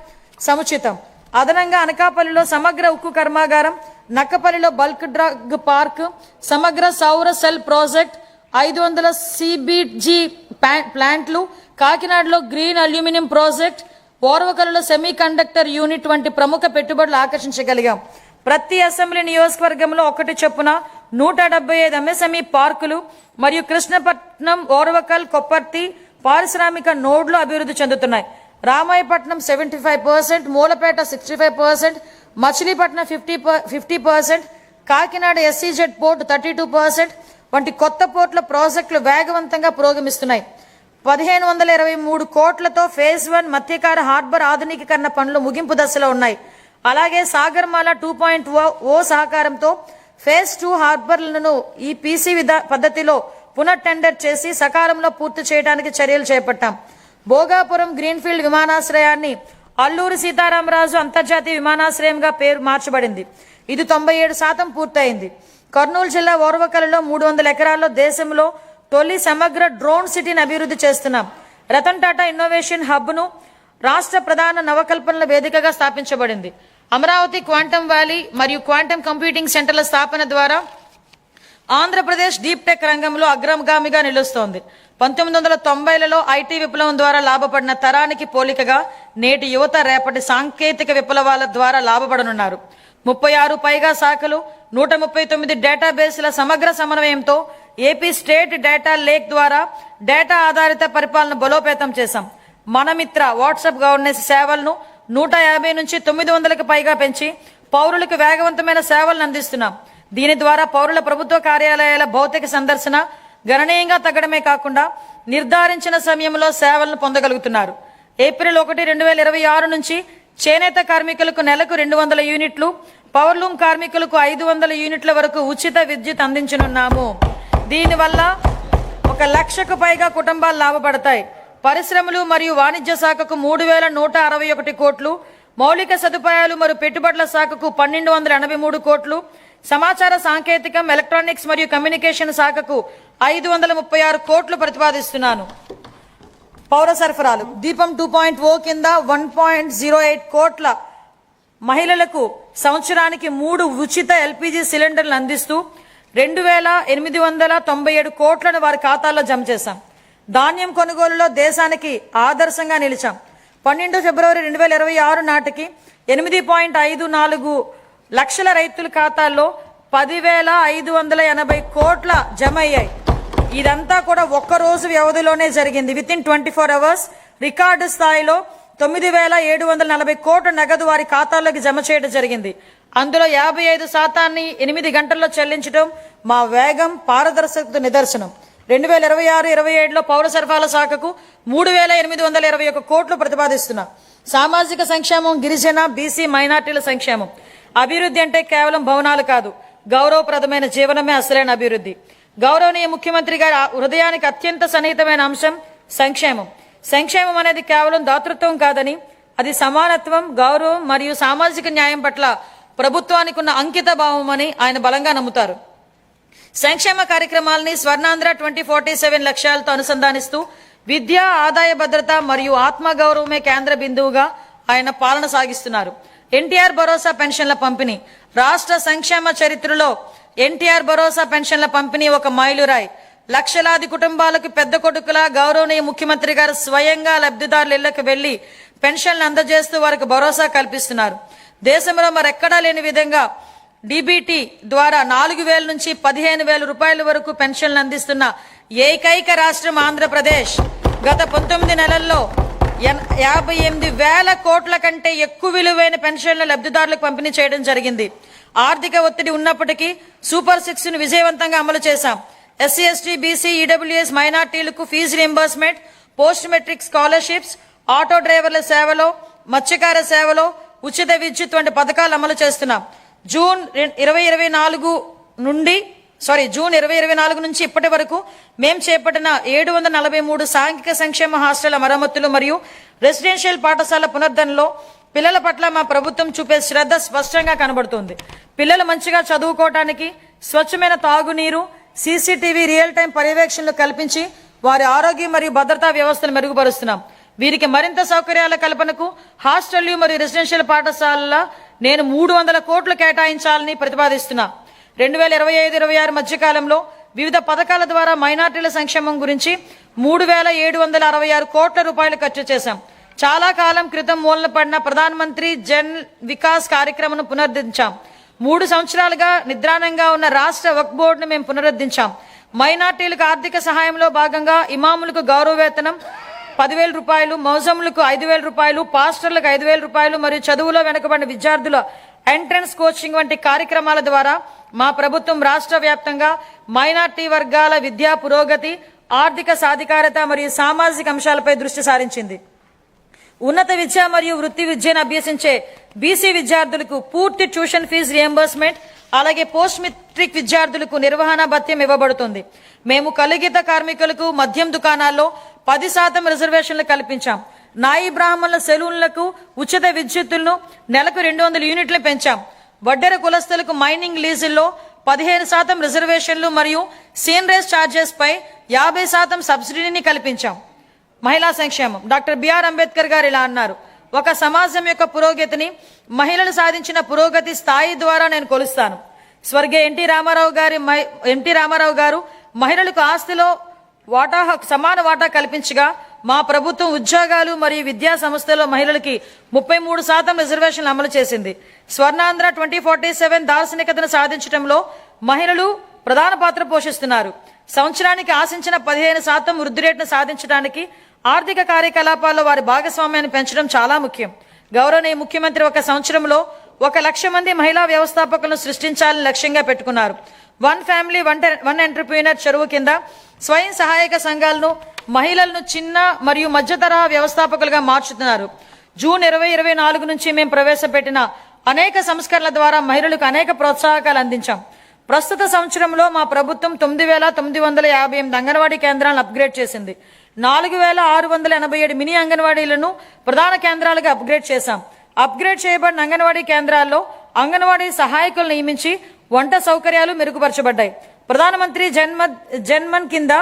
సముచితం. అదనంగా అనకాపల్లిలో సమగ్ర ఉక్కు కర్మాగారం, నక్కపల్లిలో బల్క్ డ్రగ్ పార్క్, సమగ్ర సౌర సెల్ ప్రాజెక్ట్, 500 సిబిజి ప్లాంట్లు, కాకినాడలో గ్రీన్ అల్యూమినియం ప్రాజెక్ట్, ఓర్వకల్లో సెమీ కండక్టర్ యూనిట్ వంటి ప్రముఖ పెట్టుబడులు ఆకర్షించగలిగాం. ప్రతి అసెంబ్లీ నియోజకవర్గంలో ఒకటి చొప్పున 175 ఎంఎస్ఎంఈ పార్కులు మరియు కృష్ణపట్నం, ఓర్వకల్, కొప్పర్తి పారిశ్రామిక నోడ్లు అభివృద్ధి చెందుతున్నాయి. రామాయపట్నం 75%, మూలపేట 65%, మచిలీపట్నం 50%, కాకినాడ ఎస్సీజెడ్ పోర్ట్ 32% వంటి కొత్త పోర్టుల ప్రాజెక్టులు వేగవంతంగా పురోగమిస్తున్నాయి. 1523 కోట్లతో ఫేజ్ 1 మత్స్యకార హార్బర్ ఆధునికీకరణ పనులు ముగింపు దశలో ఉన్నాయి. అలాగే సాగర్మాల 2.0 సహకారంతో ఫేజ్ 2 హార్బర్లను ఈ పీసీ పద్ధతిలో పునఃటెండర్ చేసి సకాలంలో పూర్తి చేయడానికి చర్యలు చేపట్టాం. భోగాపురం గ్రీన్ఫీల్డ్ విమానాశ్రయాన్ని అల్లూరి సీతారామరాజు అంతర్జాతీయ విమానాశ్రయంగా పేరు మార్చబడింది. ఇది 97% పూర్తయింది. కర్నూలు జిల్లా ఓర్వకల్లో 300 ఎకరాల్లో దేశంలో తొలి సమగ్ర డ్రోన్ సిటీని అభివృద్ధి చేస్తున్నాం. రతన్ టాటా ఇన్నోవేషన్ హబ్ను రాష్ట్ర ప్రధాన నవకల్పనల వేదికగా స్థాపించబడింది. అమరావతి క్వాంటమ్ వ్యాలీ మరియు క్వాంటమ్ కంప్యూటింగ్ సెంటర్ల స్థాపన ద్వారా ఆంధ్రప్రదేశ్ డీప్ టెక్ రంగంలో అగ్రగామిగా నిలుస్తోంది. 1990లలో ఐటీ విప్లవం ద్వారా లాభపడిన తరానికి పోలికగా నేటి యువత రేపటి సాంకేతిక విప్లవాల ద్వారా లాభపడనున్నారు. 36 పైగా శాఖలు, 139 డేటాబేస్ల సమగ్ర సమన్వయంతో ఏపీ స్టేట్ డేటా లేక్ ద్వారా డేటా ఆధారిత పరిపాలన బలోపేతం చేశాం. మనమిత్ర వాట్సాప్ గవర్నెన్స్ సేవలను 150 నుంచి 900కి పైగా పెంచి పౌరులకు వేగవంతమైన సేవలను అందిస్తున్నాం. దీని ద్వారా పౌరుల ప్రభుత్వ కార్యాలయాల భౌతిక సందర్శన గణనీయంగా తగ్గడమే కాకుండా నిర్ధారించిన సమయంలో సేవలను పొందగలుగుతున్నారు. ఏప్రిల్ 1, 2026 నుంచి చేనేత కార్మికులకు నెలకు 200 యూనిట్లు, పవర్లూమ్ కార్మికులకు 500 యూనిట్ల వరకు ఉచిత విద్యుత్ అందించనున్నాము. దీనివల్ల 1 లక్షకు పైగా కుటుంబాలు లాభపడతాయి. పరిశ్రమలు మరియు వాణిజ్య శాఖకు 3161 కోట్లు, మౌలిక సదుపాయాలు మరియు పెట్టుబడుల శాఖకు 1283 కోట్లు, సమాచార సాంకేతికం, ఎలక్ట్రానిక్స్ మరియు కమ్యూనికేషన్ శాఖకు 536 కోట్లు ప్రతిపాదిస్తున్నాను. పౌర సరఫరాలు దీపం 2.0 కింద 1.08 కోట్ల మహిళలకు సంవత్సరానికి 3 ఉచిత ఎల్పీజీ సిలిండర్లు అందిస్తూ 2897 కోట్లను వారి ఖాతాల్లో జమ చేశాం. ధాన్యం కొనుగోలులో దేశానికి ఆదర్శంగా నిలిచాం. 12 ఫిబ్రవరి 2026 నాటికి 8.54 లక్షల రైతుల ఖాతాల్లో 10,580 కోట్ల జమ అయ్యాయి. ఇదంతా కూడా ఒక్క రోజు వ్యవధిలోనే జరిగింది. విత్ ఇన్ 24 అవర్స్ రికార్డు స్థాయిలో 9,740 కోట్ల నగదు వారి ఖాతాల్లోకి జమ చేయడం జరిగింది. అందులో 55% 8 గంటల్లో చెల్లించడం మా వేగం, పారదర్శకత నిదర్శనం. 2026-27లో పౌర సరఫరాల శాఖకు 3,821 కోట్లు ప్రతిపాదిస్తున్నాం. సామాజిక సంక్షేమం, గిరిజన, బీసీ, మైనార్టీల సంక్షేమం. అభివృద్ధి అంటే కేవలం భవనాలు కాదు, గౌరవప్రదమైన జీవనమే అసలైన అభివృద్ధి. గౌరవనీయ ముఖ్యమంత్రి గారి హృదయానికి అత్యంత సన్నిహితమైన అంశం సంక్షేమం. సంక్షేమం అనేది కేవలం దాతృత్వం కాదని, అది సమానత్వం, గౌరవం మరియు సామాజిక న్యాయం పట్ల ప్రభుత్వానికి ఉన్న అంకిత భావం అని ఆయన బలంగా నమ్ముతారు. సంక్షేమ కార్యక్రమాలని స్వర్ణాంధ్ర 2047 లక్ష్యాలతో అనుసంధానిస్తూ విద్య, ఆదాయ భద్రత మరియు ఆత్మగౌరవమే కేంద్ర బిందువుగా ఆయన పాలన సాగిస్తున్నారు. ఎన్టీఆర్ భరోసా పెన్షన్ల పంపిణీ. రాష్ట్ర సంక్షేమ చరిత్రలో ఎన్టీఆర్ భరోసా పెన్షన్ల పంపిణీ ఒక మైలురాయి. లక్షలాది కుటుంబాలకు పెద్ద కొడుకులా గౌరవనీయ ముఖ్యమంత్రి గారు స్వయంగా లబ్ధిదారుల ఇళ్లకు వెళ్లి పెన్షన్లు అందజేస్తూ వారికి భరోసా కల్పిస్తున్నారు. దేశంలో మరెక్కడా లేని విధంగా డీబీటీ ద్వారా 4,000 నుంచి 15,000 రూపాయల వరకు పెన్షన్లు అందిస్తున్న ఏకైక రాష్ట్రం ఆంధ్రప్రదేశ్. గత 19 నెలల్లో 58,000 కోట్ల కంటే ఎక్కువ విలువైన పెన్షన్ల లబ్ధిదారులకు పంపిణీ చేయడం జరిగింది. ఆర్థిక ఒత్తిడి ఉన్నప్పటికీ సూపర్ 6ను విజయవంతంగా అమలు చేశాం. ఎస్సీ, ఎస్టీ, బీసీ, ఈడబ్ల్యూఎస్, మైనార్టీలకు fee reimbursement, post matric scholarships, auto డ్రైవర్ల సేవలో, మత్స్యకార సేవలో ఉచిత విద్యుత్ వంటి పథకాలు అమలు చేస్తున్నాం. జూన్ 2024 నుంచి ఇప్పటి వరకు మేము చేపట్టిన 743 సాంఘిక సంక్షేమ హాస్టళ్ల మరమ్మతులు మరియు రెసిడెన్షియల్ పాఠశాల పునరుద్ధరణలో పిల్లల పట్ల మా ప్రభుత్వం చూపే శ్రద్ధ స్పష్టంగా కనబడుతుంది. పిల్లలు మంచిగా చదువుకోవడానికి స్వచ్ఛమైన తాగునీరు, సీసీటీవీ రియల్ టైం పర్యవేక్షణలు కల్పించి వారి ఆరోగ్యం మరియు భద్రతా వ్యవస్థను మెరుగుపరుస్తున్నాం. వీరికి మరింత సౌకర్యాల కల్పనకు హాస్టళ్లు మరియు రెసిడెన్షియల్ పాఠశాలల నేను 300 కోట్లు కేటాయించాలని ప్రతిపాదిస్తున్నా. 2025-26 మధ్యకాలంలో వివిధ పథకాల ద్వారా మైనార్టీల సంక్షేమం గురించి 3,766 కోట్ల రూపాయలు ఖర్చు చేశాం. చాలా కాలం క్రితం మూలన పడిన ప్రధానమంత్రి జన్ వికాస్ కార్యక్రమం పునరుద్ధరించాం. 3 సంవత్సరాలుగా నిద్రాణంగా ఉన్న రాష్ట్ర వక్ఫ్ బోర్డును మేము పునరుద్ధరించాం. మైనార్టీలకు ఆర్థిక సహాయంలో భాగంగా ఇమాములకు గౌరవ వేతనం 10,000 రూపాయలు, మౌజములకు 5,000 రూపాయలు, పాస్టర్లకు 5,000 రూపాయలు మరియు చదువులో వెనుకబడిన విద్యార్థుల ఎంట్రన్స్ కోచింగ్ వంటి కార్యక్రమాల ద్వారా మా ప్రభుత్వం రాష్ట్ర వ్యాప్తంగా మైనార్టీ వర్గాల విద్యా పురోగతి, ఆర్థిక సాధికారత మరియు సామాజిక అంశాలపై దృష్టి సారించింది. ఉన్నత విద్య మరియు వృత్తి విద్యను అభ్యసించే బీసీ విద్యార్థులకు పూర్తి ట్యూషన్ ఫీజు రియంబర్స్మెంట్, అలాగే పోస్ట్ మెట్రిక్ విద్యార్థులకు నిర్వహణ భత్యం ఇవ్వబడుతుంది. మేము కలిగిత కార్మికులకు మద్యం దుకాణాల్లో 10% రిజర్వేషన్లు కల్పించాం. నాయి బ్రాహ్మణుల సెలూన్లకు ఉచిత విద్యుత్తులను నెలకు 200 యూనిట్లు పెంచాం. వడ్డెర కులస్తులకు మైనింగ్ లీజుల్లో 15% రిజర్వేషన్లు మరియు సీనరేజ్ ఛార్జెస్ పై 50% సబ్సిడీని కల్పించాం. మహిళా సంక్షేమం. డాక్టర్ బిఆర్ అంబేద్కర్ గారు ఇలా అన్నారు, ఒక సమాజం యొక్క పురోగతిని మహిళలు సాధించిన పురోగతి స్థాయి ద్వారా నేను కొలుస్తాను. స్వర్గీయ ఎన్టీ రామారావు గారు మహిళలకు ఆస్తిలో సమాన వాటా కల్పించగా మా ప్రభుత్వం ఉద్యోగాలు మరియు విద్యా సంస్థల్లో మహిళలకి 33% రిజర్వేషన్లు అమలు చేసింది. స్వర్ణాంధ్ర 2047 దార్శనికతను సాధించడంలో మహిళలు ప్రధాన పాత్ర పోషిస్తున్నారు. సంవత్సరానికి ఆశించిన 15% వృద్ధి రేటును సాధించడానికి ఆర్థిక కార్యకలాపాల్లో వారి భాగస్వామ్యాన్ని పెంచడం చాలా ముఖ్యం. గౌరవనీయ ముఖ్యమంత్రి ఒక సంవత్సరంలో 1,00,000 మంది మహిళా వ్యవస్థాపకులను సృష్టించాలని లక్ష్యంగా పెట్టుకున్నారు. వన్ ఫ్యామిలీ వన్ ఎంటర్ప్రీనర్ చెరువు కింద స్వయం సహాయక సంఘాలను మహిళలను చిన్న మరియు మధ్యతరహా వ్యవస్థాపకులుగా మార్చుతున్నారు. జూన్ 2024 నుంచి మేము ప్రవేశపెట్టిన అనేక సంస్కరణల ద్వారా మహిళలకు అనేక ప్రోత్సాహకాలు అందించాం. ప్రస్తుత సంవత్సరంలో మా ప్రభుత్వం 9,958 అంగన్వాడీ కేంద్రాలను అప్గ్రేడ్ చేసింది. 4,687 మినీ అంగన్వాడీలను ప్రధాన కేంద్రాలుగా అప్గ్రేడ్ చేశాం. అప్గ్రేడ్ చేయబడిన అంగన్వాడీ కేంద్రాల్లో అంగన్వాడీ సహాయకులు నియమించి వంట సౌకర్యాలు మెరుగుపరచబడ్డాయి. ప్రధానమంత్రి జన్మన్ కింద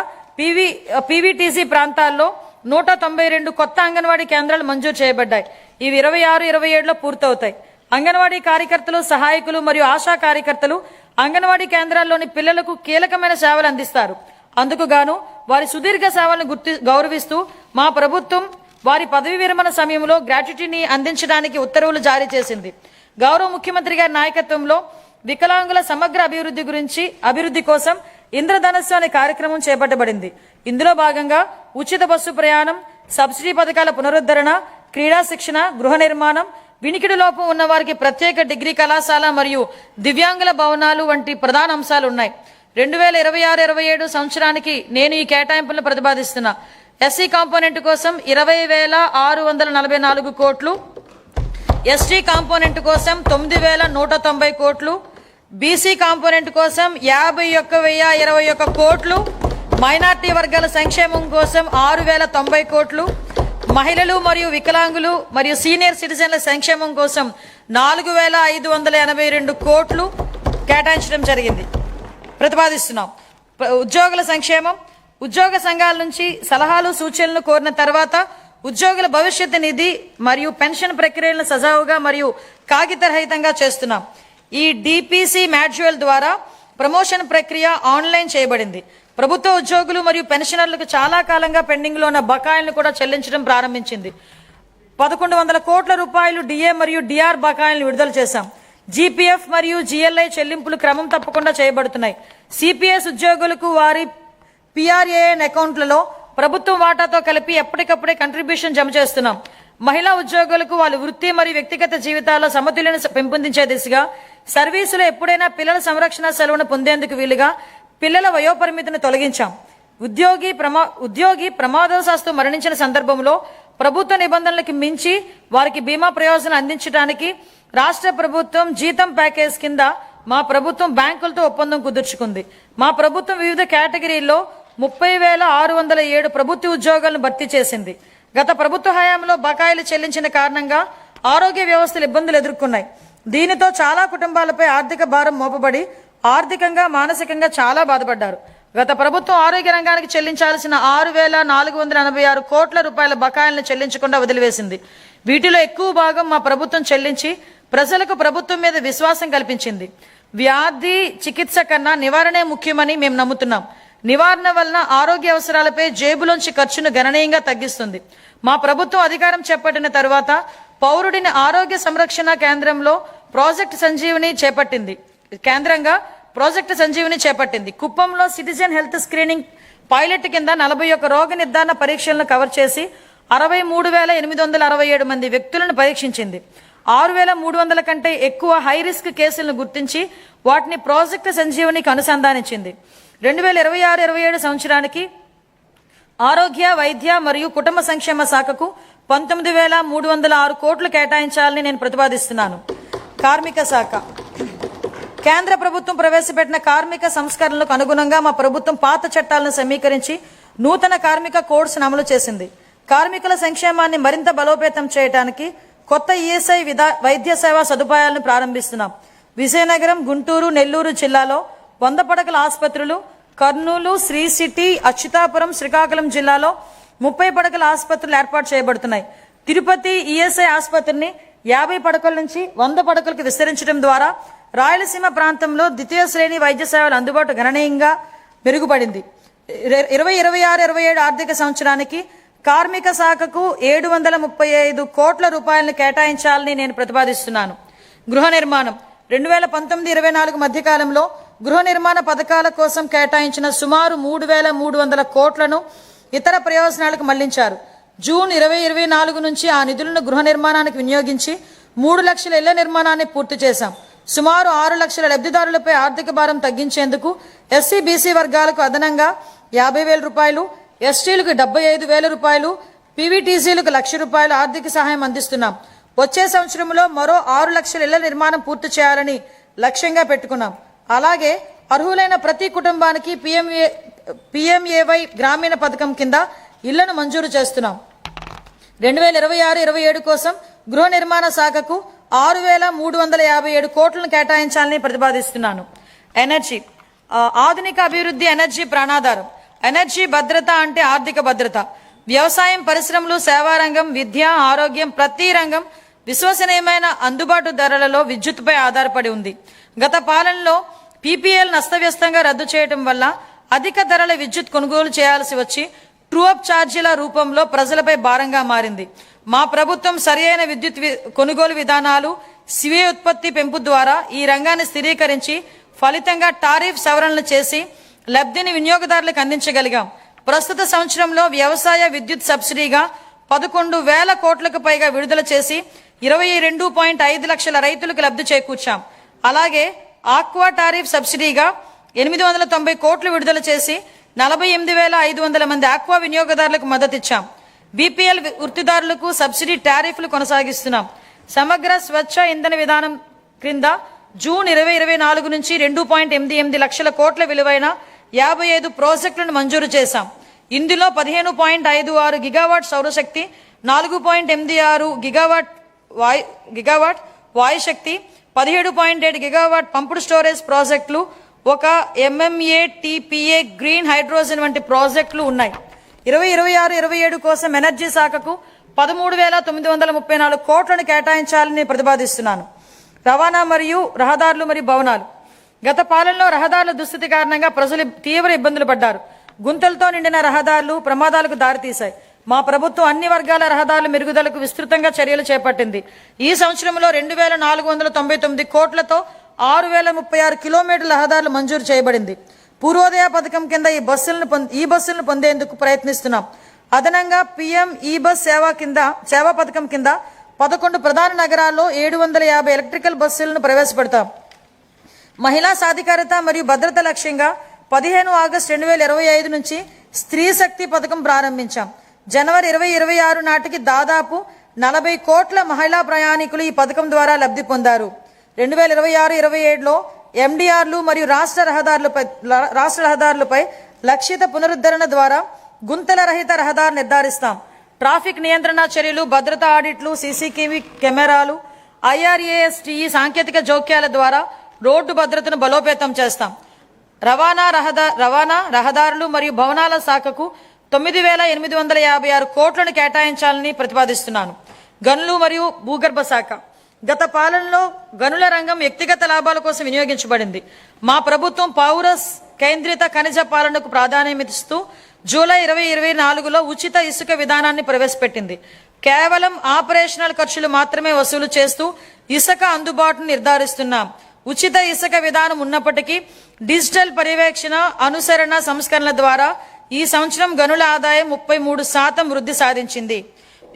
పీవీటీసీ ప్రాంతాల్లో 192 కొత్త అంగన్వాడీ కేంద్రాలు మంజూరు చేయబడ్డాయి. ఇవి 26-27లో పూర్తవుతాయి. అంగన్వాడీ కార్యకర్తలు, సహాయకులు మరియు ఆశా కార్యకర్తలు అంగన్వాడీ కేంద్రాల్లోని పిల్లలకు కీలకమైన సేవలు అందిస్తారు. అందుకు గాను వారి సుదీర్ఘ సేవలను గౌరవిస్తూ మా ప్రభుత్వం వారి పదవి విరమణ సమయంలో గ్రాట్యుటీని అందించడానికి ఉత్తర్వులు జారీ చేసింది. గౌరవ ముఖ్యమంత్రి గారి నాయకత్వంలో వికలాంగుల సమగ్ర అభివృద్ధి కోసం ఇంద్రధనస్సు అనే కార్యక్రమం చేపట్టబడింది. ఇందులో భాగంగా ఉచిత బస్సు ప్రయాణం, సబ్సిడీ పథకాల పునరుద్ధరణ, క్రీడా శిక్షణ, గృహ నిర్మాణం, వినికిడి లోపం ఉన్న వారికి ప్రత్యేక డిగ్రీ కళాశాల మరియు దివ్యాంగుల భవనాలు వంటి ప్రధాన అంశాలు ఉన్నాయి. 2026-27 సంవత్సరానికి నేను ఈ కేటాయింపులను ప్రతిపాదిస్తున్నా. ఎస్సీ కాంపోనెంట్ కోసం 20,644 కోట్లు, ఎస్టీ కాంపోనెంట్ కోసం 9,190 కోట్లు, బీసీ కాంపోనెంట్ కోసం 51,021 కోట్లు, మైనార్టీ వర్గాల సంక్షేమం కోసం 6,090 కోట్లు, మహిళలు మరియు వికలాంగులు మరియు సీనియర్ సిటిజన్ల సంక్షేమం కోసం 4,582 కోట్లు కేటాయించడం జరిగింది. ప్రతిపాదిస్తున్నాం. ఉద్యోగుల సంక్షేమం. ఉద్యోగ సంఘాల నుంచి సలహాలు, సూచనలు కోరిన తర్వాత ఉద్యోగుల భవిష్యత్తు నిధి మరియు పెన్షన్ ప్రక్రియలను సజావుగా మరియు కాగితరహితంగా చేస్తున్నాం. ఈ డిపిసి మాడ్యూల్ ద్వారా ప్రమోషన్ ప్రక్రియ ఆన్లైన్ చేయబడింది. ప్రభుత్వ ఉద్యోగులు మరియు పెన్షనర్లకు చాలా కాలంగా పెండింగ్ లో ఉన్న బకాయిలను కూడా చెల్లించడం ప్రారంభించింది. 1,100 కోట్ల రూపాయలు డిఏ మరియు డిఆర్ బకాయిలను విడుదల చేశాం. జీపీఎఫ్ మరియు జిఎల్ఐ చెల్లింపులు క్రమం తప్పకుండా చేయబడుతున్నాయి. సిపిఎస్ ఉద్యోగులకు వారి పిఆర్ఏఎన్ అకౌంట్లలో ప్రభుత్వం వాటాతో కలిపి ఎప్పటికప్పుడే కంట్రిబ్యూషన్ జమ చేస్తున్నాం. మహిళా ఉద్యోగులకు వాళ్ళ వృత్తి మరియు వ్యక్తిగత జీవితాల్లో సమతుల్యను పెంపొందించే దిశగా సర్వీసులో ఎప్పుడైనా పిల్లల సంరక్షణ సెలవును పొందేందుకు వీలుగా పిల్లల వయోపరిమితిని తొలగించాం. ఉద్యోగి ప్రమాదవశాత్తు మరణించిన సందర్భంలో ప్రభుత్వ నిబంధనలకు మించి వారికి బీమా ప్రయోజనం అందించడానికి రాష్ట్ర ప్రభుత్వం జీతం ప్యాకేజ్ కింద మా ప్రభుత్వం బ్యాంకులతో ఒప్పందం కుదుర్చుకుంది. మా ప్రభుత్వం వివిధ కేటగిరీల్లో 30,607 ప్రభుత్వ ఉద్యోగాలను భర్తీ చేసింది. గత ప్రభుత్వ హయాంలో బకాయిలు చెల్లించిన కారణంగా ఆరోగ్య వ్యవస్థలు ఇబ్బందులు ఎదుర్కొన్నాయి. దీనితో చాలా కుటుంబాలపై ఆర్థిక భారం మోపబడి ఆర్థికంగా, మానసికంగా చాలా బాధపడ్డారు. గత ప్రభుత్వం ఆరోగ్య రంగానికి చెల్లించాల్సిన 6,486 కోట్ల రూపాయల బకాయిలను చెల్లించకుండా వదిలివేసింది. వీటిలో ఎక్కువ భాగం మా ప్రభుత్వం చెల్లించి ప్రజలకు ప్రభుత్వం మీద విశ్వాసం కల్పించింది. వ్యాధి చికిత్స కన్నా నివారణే ముఖ్యమని మేము నమ్ముతున్నాం. నివారణ వలన ఆరోగ్య అవసరాలపై జేబులోంచి ఖర్చును గణనీయంగా తగ్గిస్తుంది. మా ప్రభుత్వం అధికారం చేపట్టిన తర్వాత పౌరుడిని ఆరోగ్య సంరక్షణ కేంద్రంలో ప్రాజెక్ట్ సంజీవిని చేపట్టింది. కుప్పంలో సిటిజన్ హెల్త్ స్క్రీనింగ్ పైలట్ కింద 41 రోగ నిర్ధారణ పరీక్షలను కవర్ చేసి 63,867 మంది వ్యక్తులను పరీక్షించింది. 6,300 కంటే ఎక్కువ హై రిస్క్ కేసులను గుర్తించి వాటిని ప్రాజెక్ట్ సంజీవనికి అనుసంధానించింది. 2026-27 సంవత్సరానికి ఆరోగ్య, వైద్య మరియు కుటుంబ సంక్షేమ శాఖకు 19,306 కోట్లు కేటాయించాలని నేను ప్రతిపాదిస్తున్నాను. కార్మిక శాఖ కేంద్ర ప్రభుత్వం ప్రవేశపెట్టిన కార్మిక సంస్కరణలకు అనుగుణంగా మా ప్రభుత్వం పాత చట్టాలను సమీకరించి నూతన కార్మిక కోడ్స్ అమలు చేసింది. కార్మికుల సంక్షేమాన్ని మరింత బలోపేతం చేయడానికి కొత్త ఈఎస్ఐ వైద్య సేవా సదుపాయాలను ప్రారంభిస్తున్నాం. విజయనగరం, గుంటూరు, నెల్లూరు జిల్లాలో 100 పడకల ఆసుపత్రులు, కర్నూలు, శ్రీ సిటీ, అచ్యుతాపురం, శ్రీకాకుళం జిల్లాలో 30 పడకల ఆసుపత్రులు ఏర్పాటు చేయబడుతున్నాయి. తిరుపతి ఈఎస్ఐ ఆసుపత్రిని 50 పడకల నుంచి 100 పడకలకు విస్తరించడం ద్వారా రాయలసీమ ప్రాంతంలో ద్వితీయ శ్రేణి వైద్య సేవల అందుబాటు గణనీయంగా మెరుగుపడింది. 2026-27 ఆర్థిక సంవత్సరానికి కార్మిక శాఖకు 735 కోట్ల రూపాయలను కేటాయించాలని నేను ప్రతిపాదిస్తున్నాను. గృహ నిర్మాణం 2019-24 మధ్యకాలంలో గృహ నిర్మాణ పథకాల కోసం కేటాయించిన సుమారు 3,300 కోట్లను ఇతర ప్రయోజనాలకు మళ్లించారు. జూన్ 2024 నుంచి ఆ నిధులను గృహ నిర్మాణానికి వినియోగించి 3 లక్షల ఇళ్ల నిర్మాణాన్ని పూర్తి చేశాం. సుమారు 6 లక్షల లబ్ధిదారులపై ఆర్థిక భారం తగ్గించేందుకు ఎస్సీ, బీసీ వర్గాలకు అదనంగా 50,000 రూపాయలు, ఎస్టీలకు 75,000 రూపాయలు, పీవీటీసీలకు ₹1,00,000 ఆర్థిక సహాయం అందిస్తున్నాం. వచ్చే సంవత్సరంలో మరో 6 లక్షల ఇళ్ల నిర్మాణం పూర్తి చేయాలని లక్ష్యంగా పెట్టుకున్నాం. అలాగే అర్హులైన ప్రతి కుటుంబానికి PMAY గ్రామీణ పథకం కింద ఇళ్లను మంజూరు చేస్తున్నాం. 2026-27 కోసం గృహ నిర్మాణ శాఖకు 6,357 కోట్లను కేటాయించాలని ప్రతిపాదిస్తున్నాను. ఎనర్జీ ఆధునిక అభివృద్ధి ఎనర్జీ ప్రాణాధారం. ఎనర్జీ భద్రత అంటే ఆర్థిక భద్రత. వ్యవసాయం, పరిశ్రమలు, సేవారంగం, విద్య, ఆరోగ్యం ప్రతి రంగం విశ్వసనీయమైన అందుబాటు ధరలలో విద్యుత్పై ఆధారపడి ఉంది. గత పాలనలో PPL నష్టవ్యస్తంగా రద్దు చేయడం వల్ల అధిక ధరల విద్యుత్ కొనుగోలు చేయాల్సి వచ్చి ట్రూ అప్ ఛార్జీల రూపంలో ప్రజలపై భారంగా మారింది. మా ప్రభుత్వం సరియైన విద్యుత్ కొనుగోలు విధానాలు, స్వీయ ఉత్పత్తి పెంపు ద్వారా ఈ రంగాన్ని స్థిరీకరించి ఫలితంగా టారిఫ్ సవరణలు చేసి లబ్ధిని వినియోగదారులకు అందించగలిగాం. ప్రస్తుత సంవత్సరంలో వ్యవసాయ విద్యుత్ సబ్సిడీగా 11,000 కోట్లకు పైగా విడుదల చేసి 22.5 లక్షల రైతులకు లబ్ధి చేకూర్చాం. అలాగే ఆక్వా టారిఫ్ సబ్సిడీగా 890 కోట్లు విడుదల చేసి 48,500 మంది ఆక్వా వినియోగదారులకు మద్దతిచ్చాం. BPL వృత్తిదారులకు subsidy టారిఫ్లు కొనసాగిస్తున్నాం. సమగ్ర స్వచ్ఛ ఇంధన విధానం క్రింద జూన్ 2024 నుంచి 2.88 లక్షల కోట్ల విలువైన 55 ప్రాజెక్టులను మంజూరు చేశాం. ఇందులో 15.56 గిగావాట్ సౌరశక్తి, 4.86 గిగావాట్ వాయుశక్తి, 17.7 గిగావాట్ పంపుడు స్టోరేజ్ ప్రాజెక్టులు, 1 MMATPA గ్రీన్ హైడ్రోజన్ వంటి ప్రాజెక్టులు ఉన్నాయి. 2026-27 కోసం ఎనర్జీ శాఖకు 13,934 కోట్లను కేటాయించాలని ప్రతిపాదిస్తున్నాను. రవాణా మరియు రహదారులు మరియు భవనాలు. గత పాలనలో రహదారుల దుస్థితి కారణంగా ప్రజలు తీవ్ర ఇబ్బందులు పడ్డారు. గుంతలతో నిండిన రహదారులు ప్రమాదాలకు దారితీశాయి. మా ప్రభుత్వం అన్ని వర్గాల రహదారుల మెరుగుదలకు విస్తృతంగా చర్యలు చేపట్టింది. ఈ సంవత్సరంలో 2,499 కోట్లతో 6,036 కిలోమీటర్ల రహదారులు మంజూరు చేయబడింది. పూర్వోదయ పథకం కింద ఈ బస్సులను పొందేందుకు ప్రయత్నిస్తున్నాం. అదనంగా PM ఈ-బస్ సేవా పథకం కింద 11 ప్రధాన నగరాల్లో 750 ఎలక్ట్రికల్ బస్సులను ప్రవేశపెడతాం. మహిళా సాధికారత మరియు భద్రత లక్ష్యంగా 15 ఆగస్టు 2025 నుంచి స్త్రీ శక్తి పథకం ప్రారంభించాం. జనవరి 2026 నాటికి దాదాపు 40 కోట్ల మహిళా ప్రయాణికులు ఈ పథకం ద్వారా లబ్ధి పొందారు. 2026-27లో MDRలు మరియు రాష్ట్ర రహదారులపై లక్షిత పునరుద్ధరణ ద్వారా గుంతల రహిత రహదారు నిర్ధారిస్తాం. ట్రాఫిక్ నియంత్రణ చర్యలు, భద్రతా ఆడిట్లు, CCTV కెమెరాలు, IRASTE సాంకేతిక జోక్యాల ద్వారా రోడ్డు భద్రతను బలోపేతం చేస్తాం. రవాణా రహదారులు మరియు భవనాల శాఖకు 9,856 కోట్లను కేటాయించాలని ప్రతిపాదిస్తున్నాను. గనులు మరియు భూగర్భ శాఖ గత పాలనలో గనుల రంగం వ్యక్తిగత లాభాల కోసం వినియోగించబడింది. మా ప్రభుత్వం పౌర కేంద్రిత ఖనిజ పాలనకు ప్రాధాన్యమిస్తూ జూలై 2024లో ఉచిత ఇసుక విధానాన్ని ప్రవేశపెట్టింది. కేవలం ఆపరేషనల్ ఖర్చులు మాత్రమే వసూలు చేస్తూ ఇసుక అందుబాటును నిర్ధారిస్తున్నాం. ఉచిత ఇసుక విధానం ఉన్నప్పటికీ డిజిటల్ పర్యవేక్షణ, అనుసరణ సంస్కరణల ద్వారా ఈ సంవత్సరం గనుల ఆదాయం 33% వృద్ధి సాధించింది.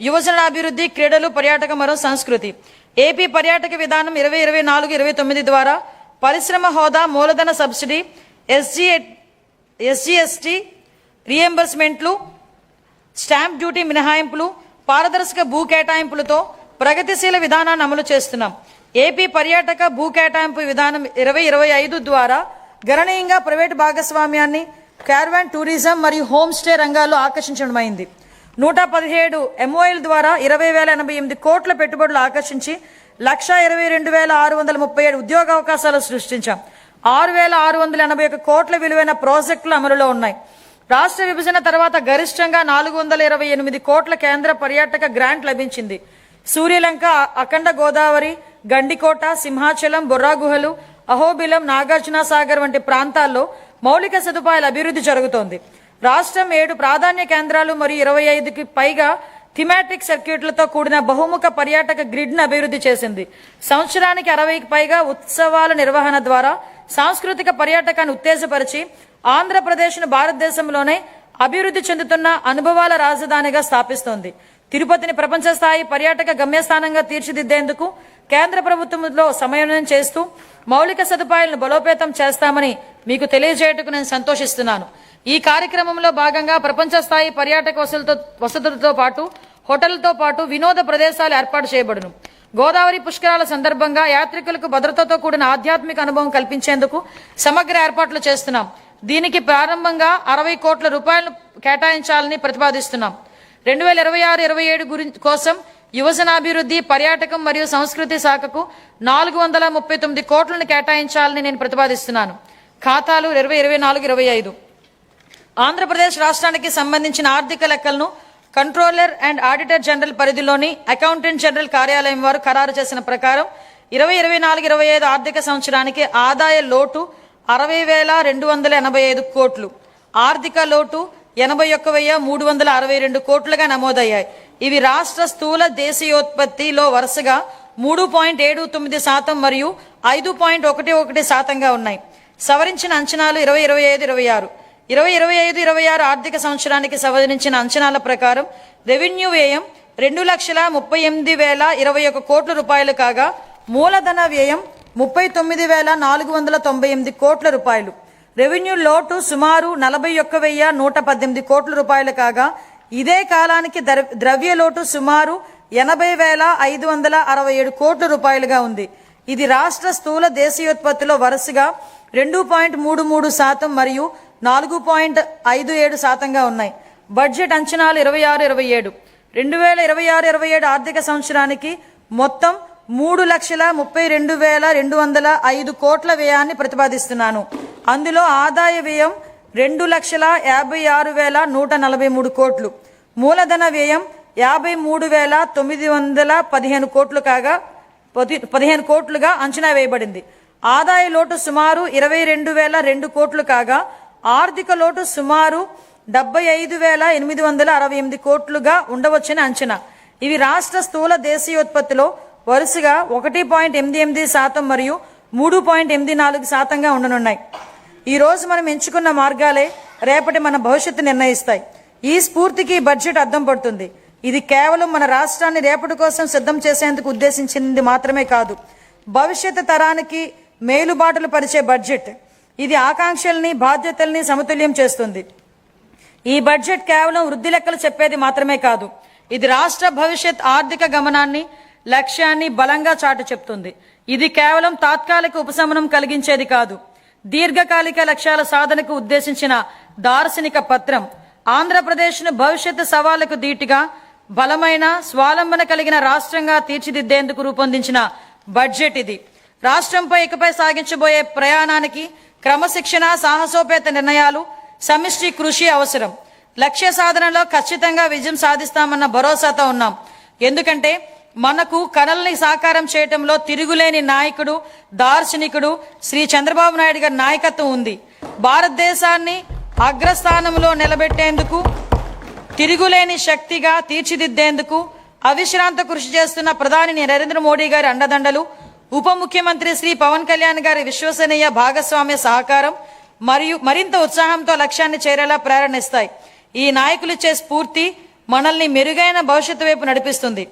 యువజన అభివృద్ధి, క్రీడలు, పర్యాటక మరియు సంస్కృతి. ఏపీ పర్యాటక విధానం 2024-29 ద్వారా పరిశ్రమ హోదా, మూలధన సబ్సిడీ, ఎస్జీఎస్టీ రీఎంబర్స్మెంట్లు, స్టాంప్ డ్యూటీ మినహాయింపులు, పారదర్శక భూ కేటాయింపులతో ప్రగతిశీల విధానాన్ని అమలు చేస్తున్నాం. ఏపీ పర్యాటక భూ కేటాయింపు విధానం 2025 ద్వారా గణనీయంగా ప్రైవేటు భాగస్వామ్యాన్ని క్యారవాన్ టూరిజం మరియు హోమ్ స్టే రంగాల్లో ఆకర్షించడమైంది. 117 MOL ద్వారా 20,088 కోట్ల పెట్టుబడులు ఆకర్షించి 122,637 ఉద్యోగ అవకాశాలు సృష్టించాం. 6,681 కోట్ల విలువైన ప్రాజెక్టులు అమలులో ఉన్నాయి. రాష్ట్ర విభజన తర్వాత గరిష్టంగా 428 కోట్ల కేంద్ర పర్యాటక గ్రాంట్ లభించింది. సూర్యలంక, అఖండ గోదావరి, గండికోట, సింహాచలం, బొర్రా గుహలు, అహోబిలం, నాగార్జున సాగర్ వంటి ప్రాంతాల్లో మౌలిక సదుపాయాల అభివృద్ధి జరుగుతోంది. రాష్ట్రం 7 ప్రాధాన్య కేంద్రాలు మరియు 25కి పైగా థిమాటిక్ సర్క్యూట్లతో కూడిన బహుముఖ పర్యాటక గ్రిడ్ను అభివృద్ధి చేసింది. సంవత్సరానికి 60కి పైగా ఉత్సవాల నిర్వహణ ద్వారా సాంస్కృతిక పర్యాటకాన్ని ఉత్తేజపరిచి ఆంధ్రప్రదేశ్ను భారతదేశంలోనే అభివృద్ధి చెందుతున్న అనుభవాల రాజధానిగా స్థాపిస్తోంది. తిరుపతిని ప్రపంచ స్థాయి పర్యాటక గమ్యస్థానంగా తీర్చిదిద్దేందుకు కేంద్ర ప్రభుత్వంలో సమన్వయం చేస్తూ మౌలిక సదుపాయాలను బలోపేతం చేస్తామని మీకు తెలియజేయటకు నేను సంతోషిస్తున్నాను. ఈ కార్యక్రమంలో భాగంగా ప్రపంచ స్థాయి పర్యాటక వసతులతో పాటు హోటళ్లతో పాటు వినోద ప్రదేశాలు ఏర్పాటు చేయబడును. గోదావరి పుష్కరాల సందర్భంగా యాత్రికులకు భద్రతతో కూడిన ఆధ్యాత్మిక అనుభవం కల్పించేందుకు సమగ్ర ఏర్పాట్లు చేస్తున్నాం. దీనికి ప్రారంభంగా 60 కోట్ల రూపాయలను కేటాయించాలని ప్రతిపాదిస్తున్నాం. 2026-27 కోసం యువజనాభివృద్ధి, పర్యాటకం మరియు సంస్కృతి శాఖకు 439 కోట్లను కేటాయించాలని నేను ప్రతిపాదిస్తున్నాను. ఖాతాలు 2024-25. ఆంధ్రప్రదేశ్ రాష్ట్రానికి సంబంధించిన ఆర్థిక లెక్కలను కంట్రోలర్ అండ్ ఆడిటర్ జనరల్ పరిధిలోని అకౌంటెంట్ జనరల్ కార్యాలయం వారు ఖరారు చేసిన ప్రకారం 2024-25 ఆర్థిక సంవత్సరానికి ఆదాయ లోటు 60,285 కోట్లు, ఆర్థిక లోటు 81,362 కోట్లుగా నమోదయ్యాయి. ఇవి రాష్ట్ర స్థూల దేశీయోత్పత్తిలో వరుసగా 3.79% మరియు 5.11% ఉన్నాయి. సవరించిన అంచనాలు 2025-26. 2025-26 ఆర్థిక సంవత్సరానికి సవరించిన అంచనాల ప్రకారం రెవెన్యూ వ్యయం 2,38,021 కోట్ల రూపాయలు కాగా మూలధన వ్యయం 39,498 కోట్ల రూపాయలు. రెవెన్యూ లోటు సుమారు 41,118 కోట్ల రూపాయలు కాగా ఇదే కాలానికి ద్రవ్య లోటు సుమారు 80,567 కోట్ల రూపాయలుగా ఉంది. ఇది రాష్ట్ర స్థూల దేశీయోత్పత్తిలో వరుసగా 2.33% మరియు 4.57% ఉన్నాయి. బడ్జెట్ అంచనాలు 26-27. 2026-27 ఆర్థిక సంవత్సరానికి మొత్తం 3,32,205 కోట్ల వ్యయాన్ని ప్రతిపాదిస్తున్నాను. అందులో ఆదాయ వ్యయం 2,56,143 కోట్లు, మూలధన వ్యయం 53,915 కోట్లు కాగా 15 కోట్లుగా అంచనా వేయబడింది. ఆదాయ లోటు సుమారు 22,002 కోట్లు కాగా ఆర్థిక లోటు సుమారు 75,868 కోట్లుగా ఉండవచ్చని అంచనా. ఇవి రాష్ట్ర స్థూల దేశీయోత్పత్తిలో వరుసగా 1.88% మరియు 3.84% ఉండనున్నాయి. ఈ రోజు మనం ఎంచుకున్న మార్గాలే రేపటి మన భవిష్యత్తు నిర్ణయిస్తాయి. ఈ స్ఫూర్తికి బడ్జెట్ అద్దం పడుతుంది. ఇది కేవలం మన రాష్ట్రాన్ని రేపటి కోసం సిద్ధం చేసేందుకు ఉద్దేశించింది మాత్రమే కాదు, భవిష్యత్తు తరానికి మేలుబాటులు పరిచే బడ్జెట్. ఇది ఆకాంక్షల్ని, బాధ్యతల్ని సమతుల్యం చేస్తుంది. ఈ బడ్జెట్ కేవలం వృద్ధి లెక్కలు చెప్పేది మాత్రమే కాదు, ఇది రాష్ట్ర భవిష్యత్ ఆర్థిక గమనాన్ని, లక్ష్యాన్ని బలంగా చాటు చెప్తుంది. ఇది కేవలం తాత్కాలిక ఉపశమనం కలిగించేది కాదు, దీర్ఘకాలిక లక్ష్యాల సాధనకు ఉద్దేశించిన దార్శనిక పత్రం. ఆంధ్రప్రదేశ్ను భవిష్యత్తు సవాళ్లకు ధీటుగా బలమైన స్వాలంబన కలిగిన రాష్ట్రంగా తీర్చిదిద్దేందుకు రూపొందించిన బడ్జెట్ ఇది. రాష్ట్రంపై ఇకపై సాగించబోయే ప్రయాణానికి క్రమశిక్షణ, సాహసోపేత నిర్ణయాలు, సమిష్టి కృషి అవసరం. లక్ష్య సాధనలో ఖచ్చితంగా విజయం సాధిస్తామన్న భరోసాతో ఉన్నాం. ఎందుకంటే మనకు కలల్ని సాకారం చేయటంలో తిరుగులేని నాయకుడు, దార్శనికుడు శ్రీ చంద్రబాబు నాయుడు గారి నాయకత్వం ఉంది. భారతదేశాన్ని అగ్రస్థానంలో నిలబెట్టేందుకు, తిరుగులేని శక్తిగా తీర్చిదిద్దేందుకు అవిశ్రాంత కృషి చేస్తున్న ప్రధాని నరేంద్ర మోడీ గారి అండదండలు, ఉప ముఖ్యమంత్రి శ్రీ పవన్ కళ్యాణ్ గారి విశ్వసనీయ భాగస్వామ్య సహకారం మరియు మరింత ఉత్సాహంతో లక్ష్యాన్ని చేరేలా ప్రేరణిస్తాయి. ఈ నాయకులిచ్చే స్ఫూర్తి మనల్ని మెరుగైన భవిష్యత్తు వైపు నడిపిస్తుంది.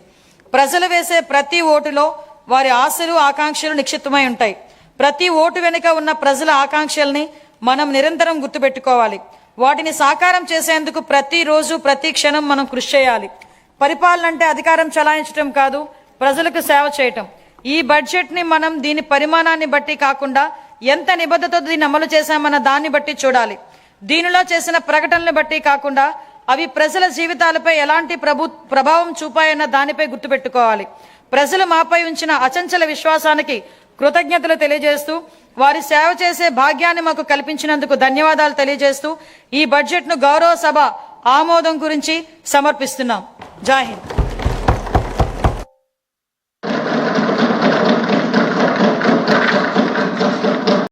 ప్రజలు వేసే ప్రతి ఓటులో వారి ఆశలు, ఆకాంక్షలు నిక్షిప్తమై ఉంటాయి. ప్రతి ఓటు వెనుక ఉన్న ప్రజల ఆకాంక్షల్ని మనం నిరంతరం గుర్తుపెట్టుకోవాలి. వాటిని సాకారం చేసేందుకు ప్రతిరోజు, ప్రతి క్షణం మనం కృషి చేయాలి. పరిపాలన అంటే అధికారం చలాయించడం కాదు, ప్రజలకు సేవ చేయటం. ఈ బడ్జెట్ ని మనం దీని పరిమాణాన్ని బట్టి కాకుండా ఎంత నిబద్ధతతో దీన్ని అమలు చేశామన్న దాన్ని బట్టి చూడాలి. దీనిలో చేసిన ప్రకటనలు బట్టి కాకుండా అవి ప్రజల జీవితాలపై ఎలాంటి ప్రభావం చూపాయన్న దానిపై గుర్తుపెట్టుకోవాలి. ప్రజలు మాపై ఉంచిన అచంచల విశ్వాసానికి కృతజ్ఞతలు తెలియజేస్తూ, వారి సేవ చేసే భాగ్యాన్ని మాకు కల్పించినందుకు ధన్యవాదాలు తెలియజేస్తూ ఈ బడ్జెట్ ను గౌరవ సభ ఆమోదం గురించి సమర్పిస్తున్నాం. జై హింద్.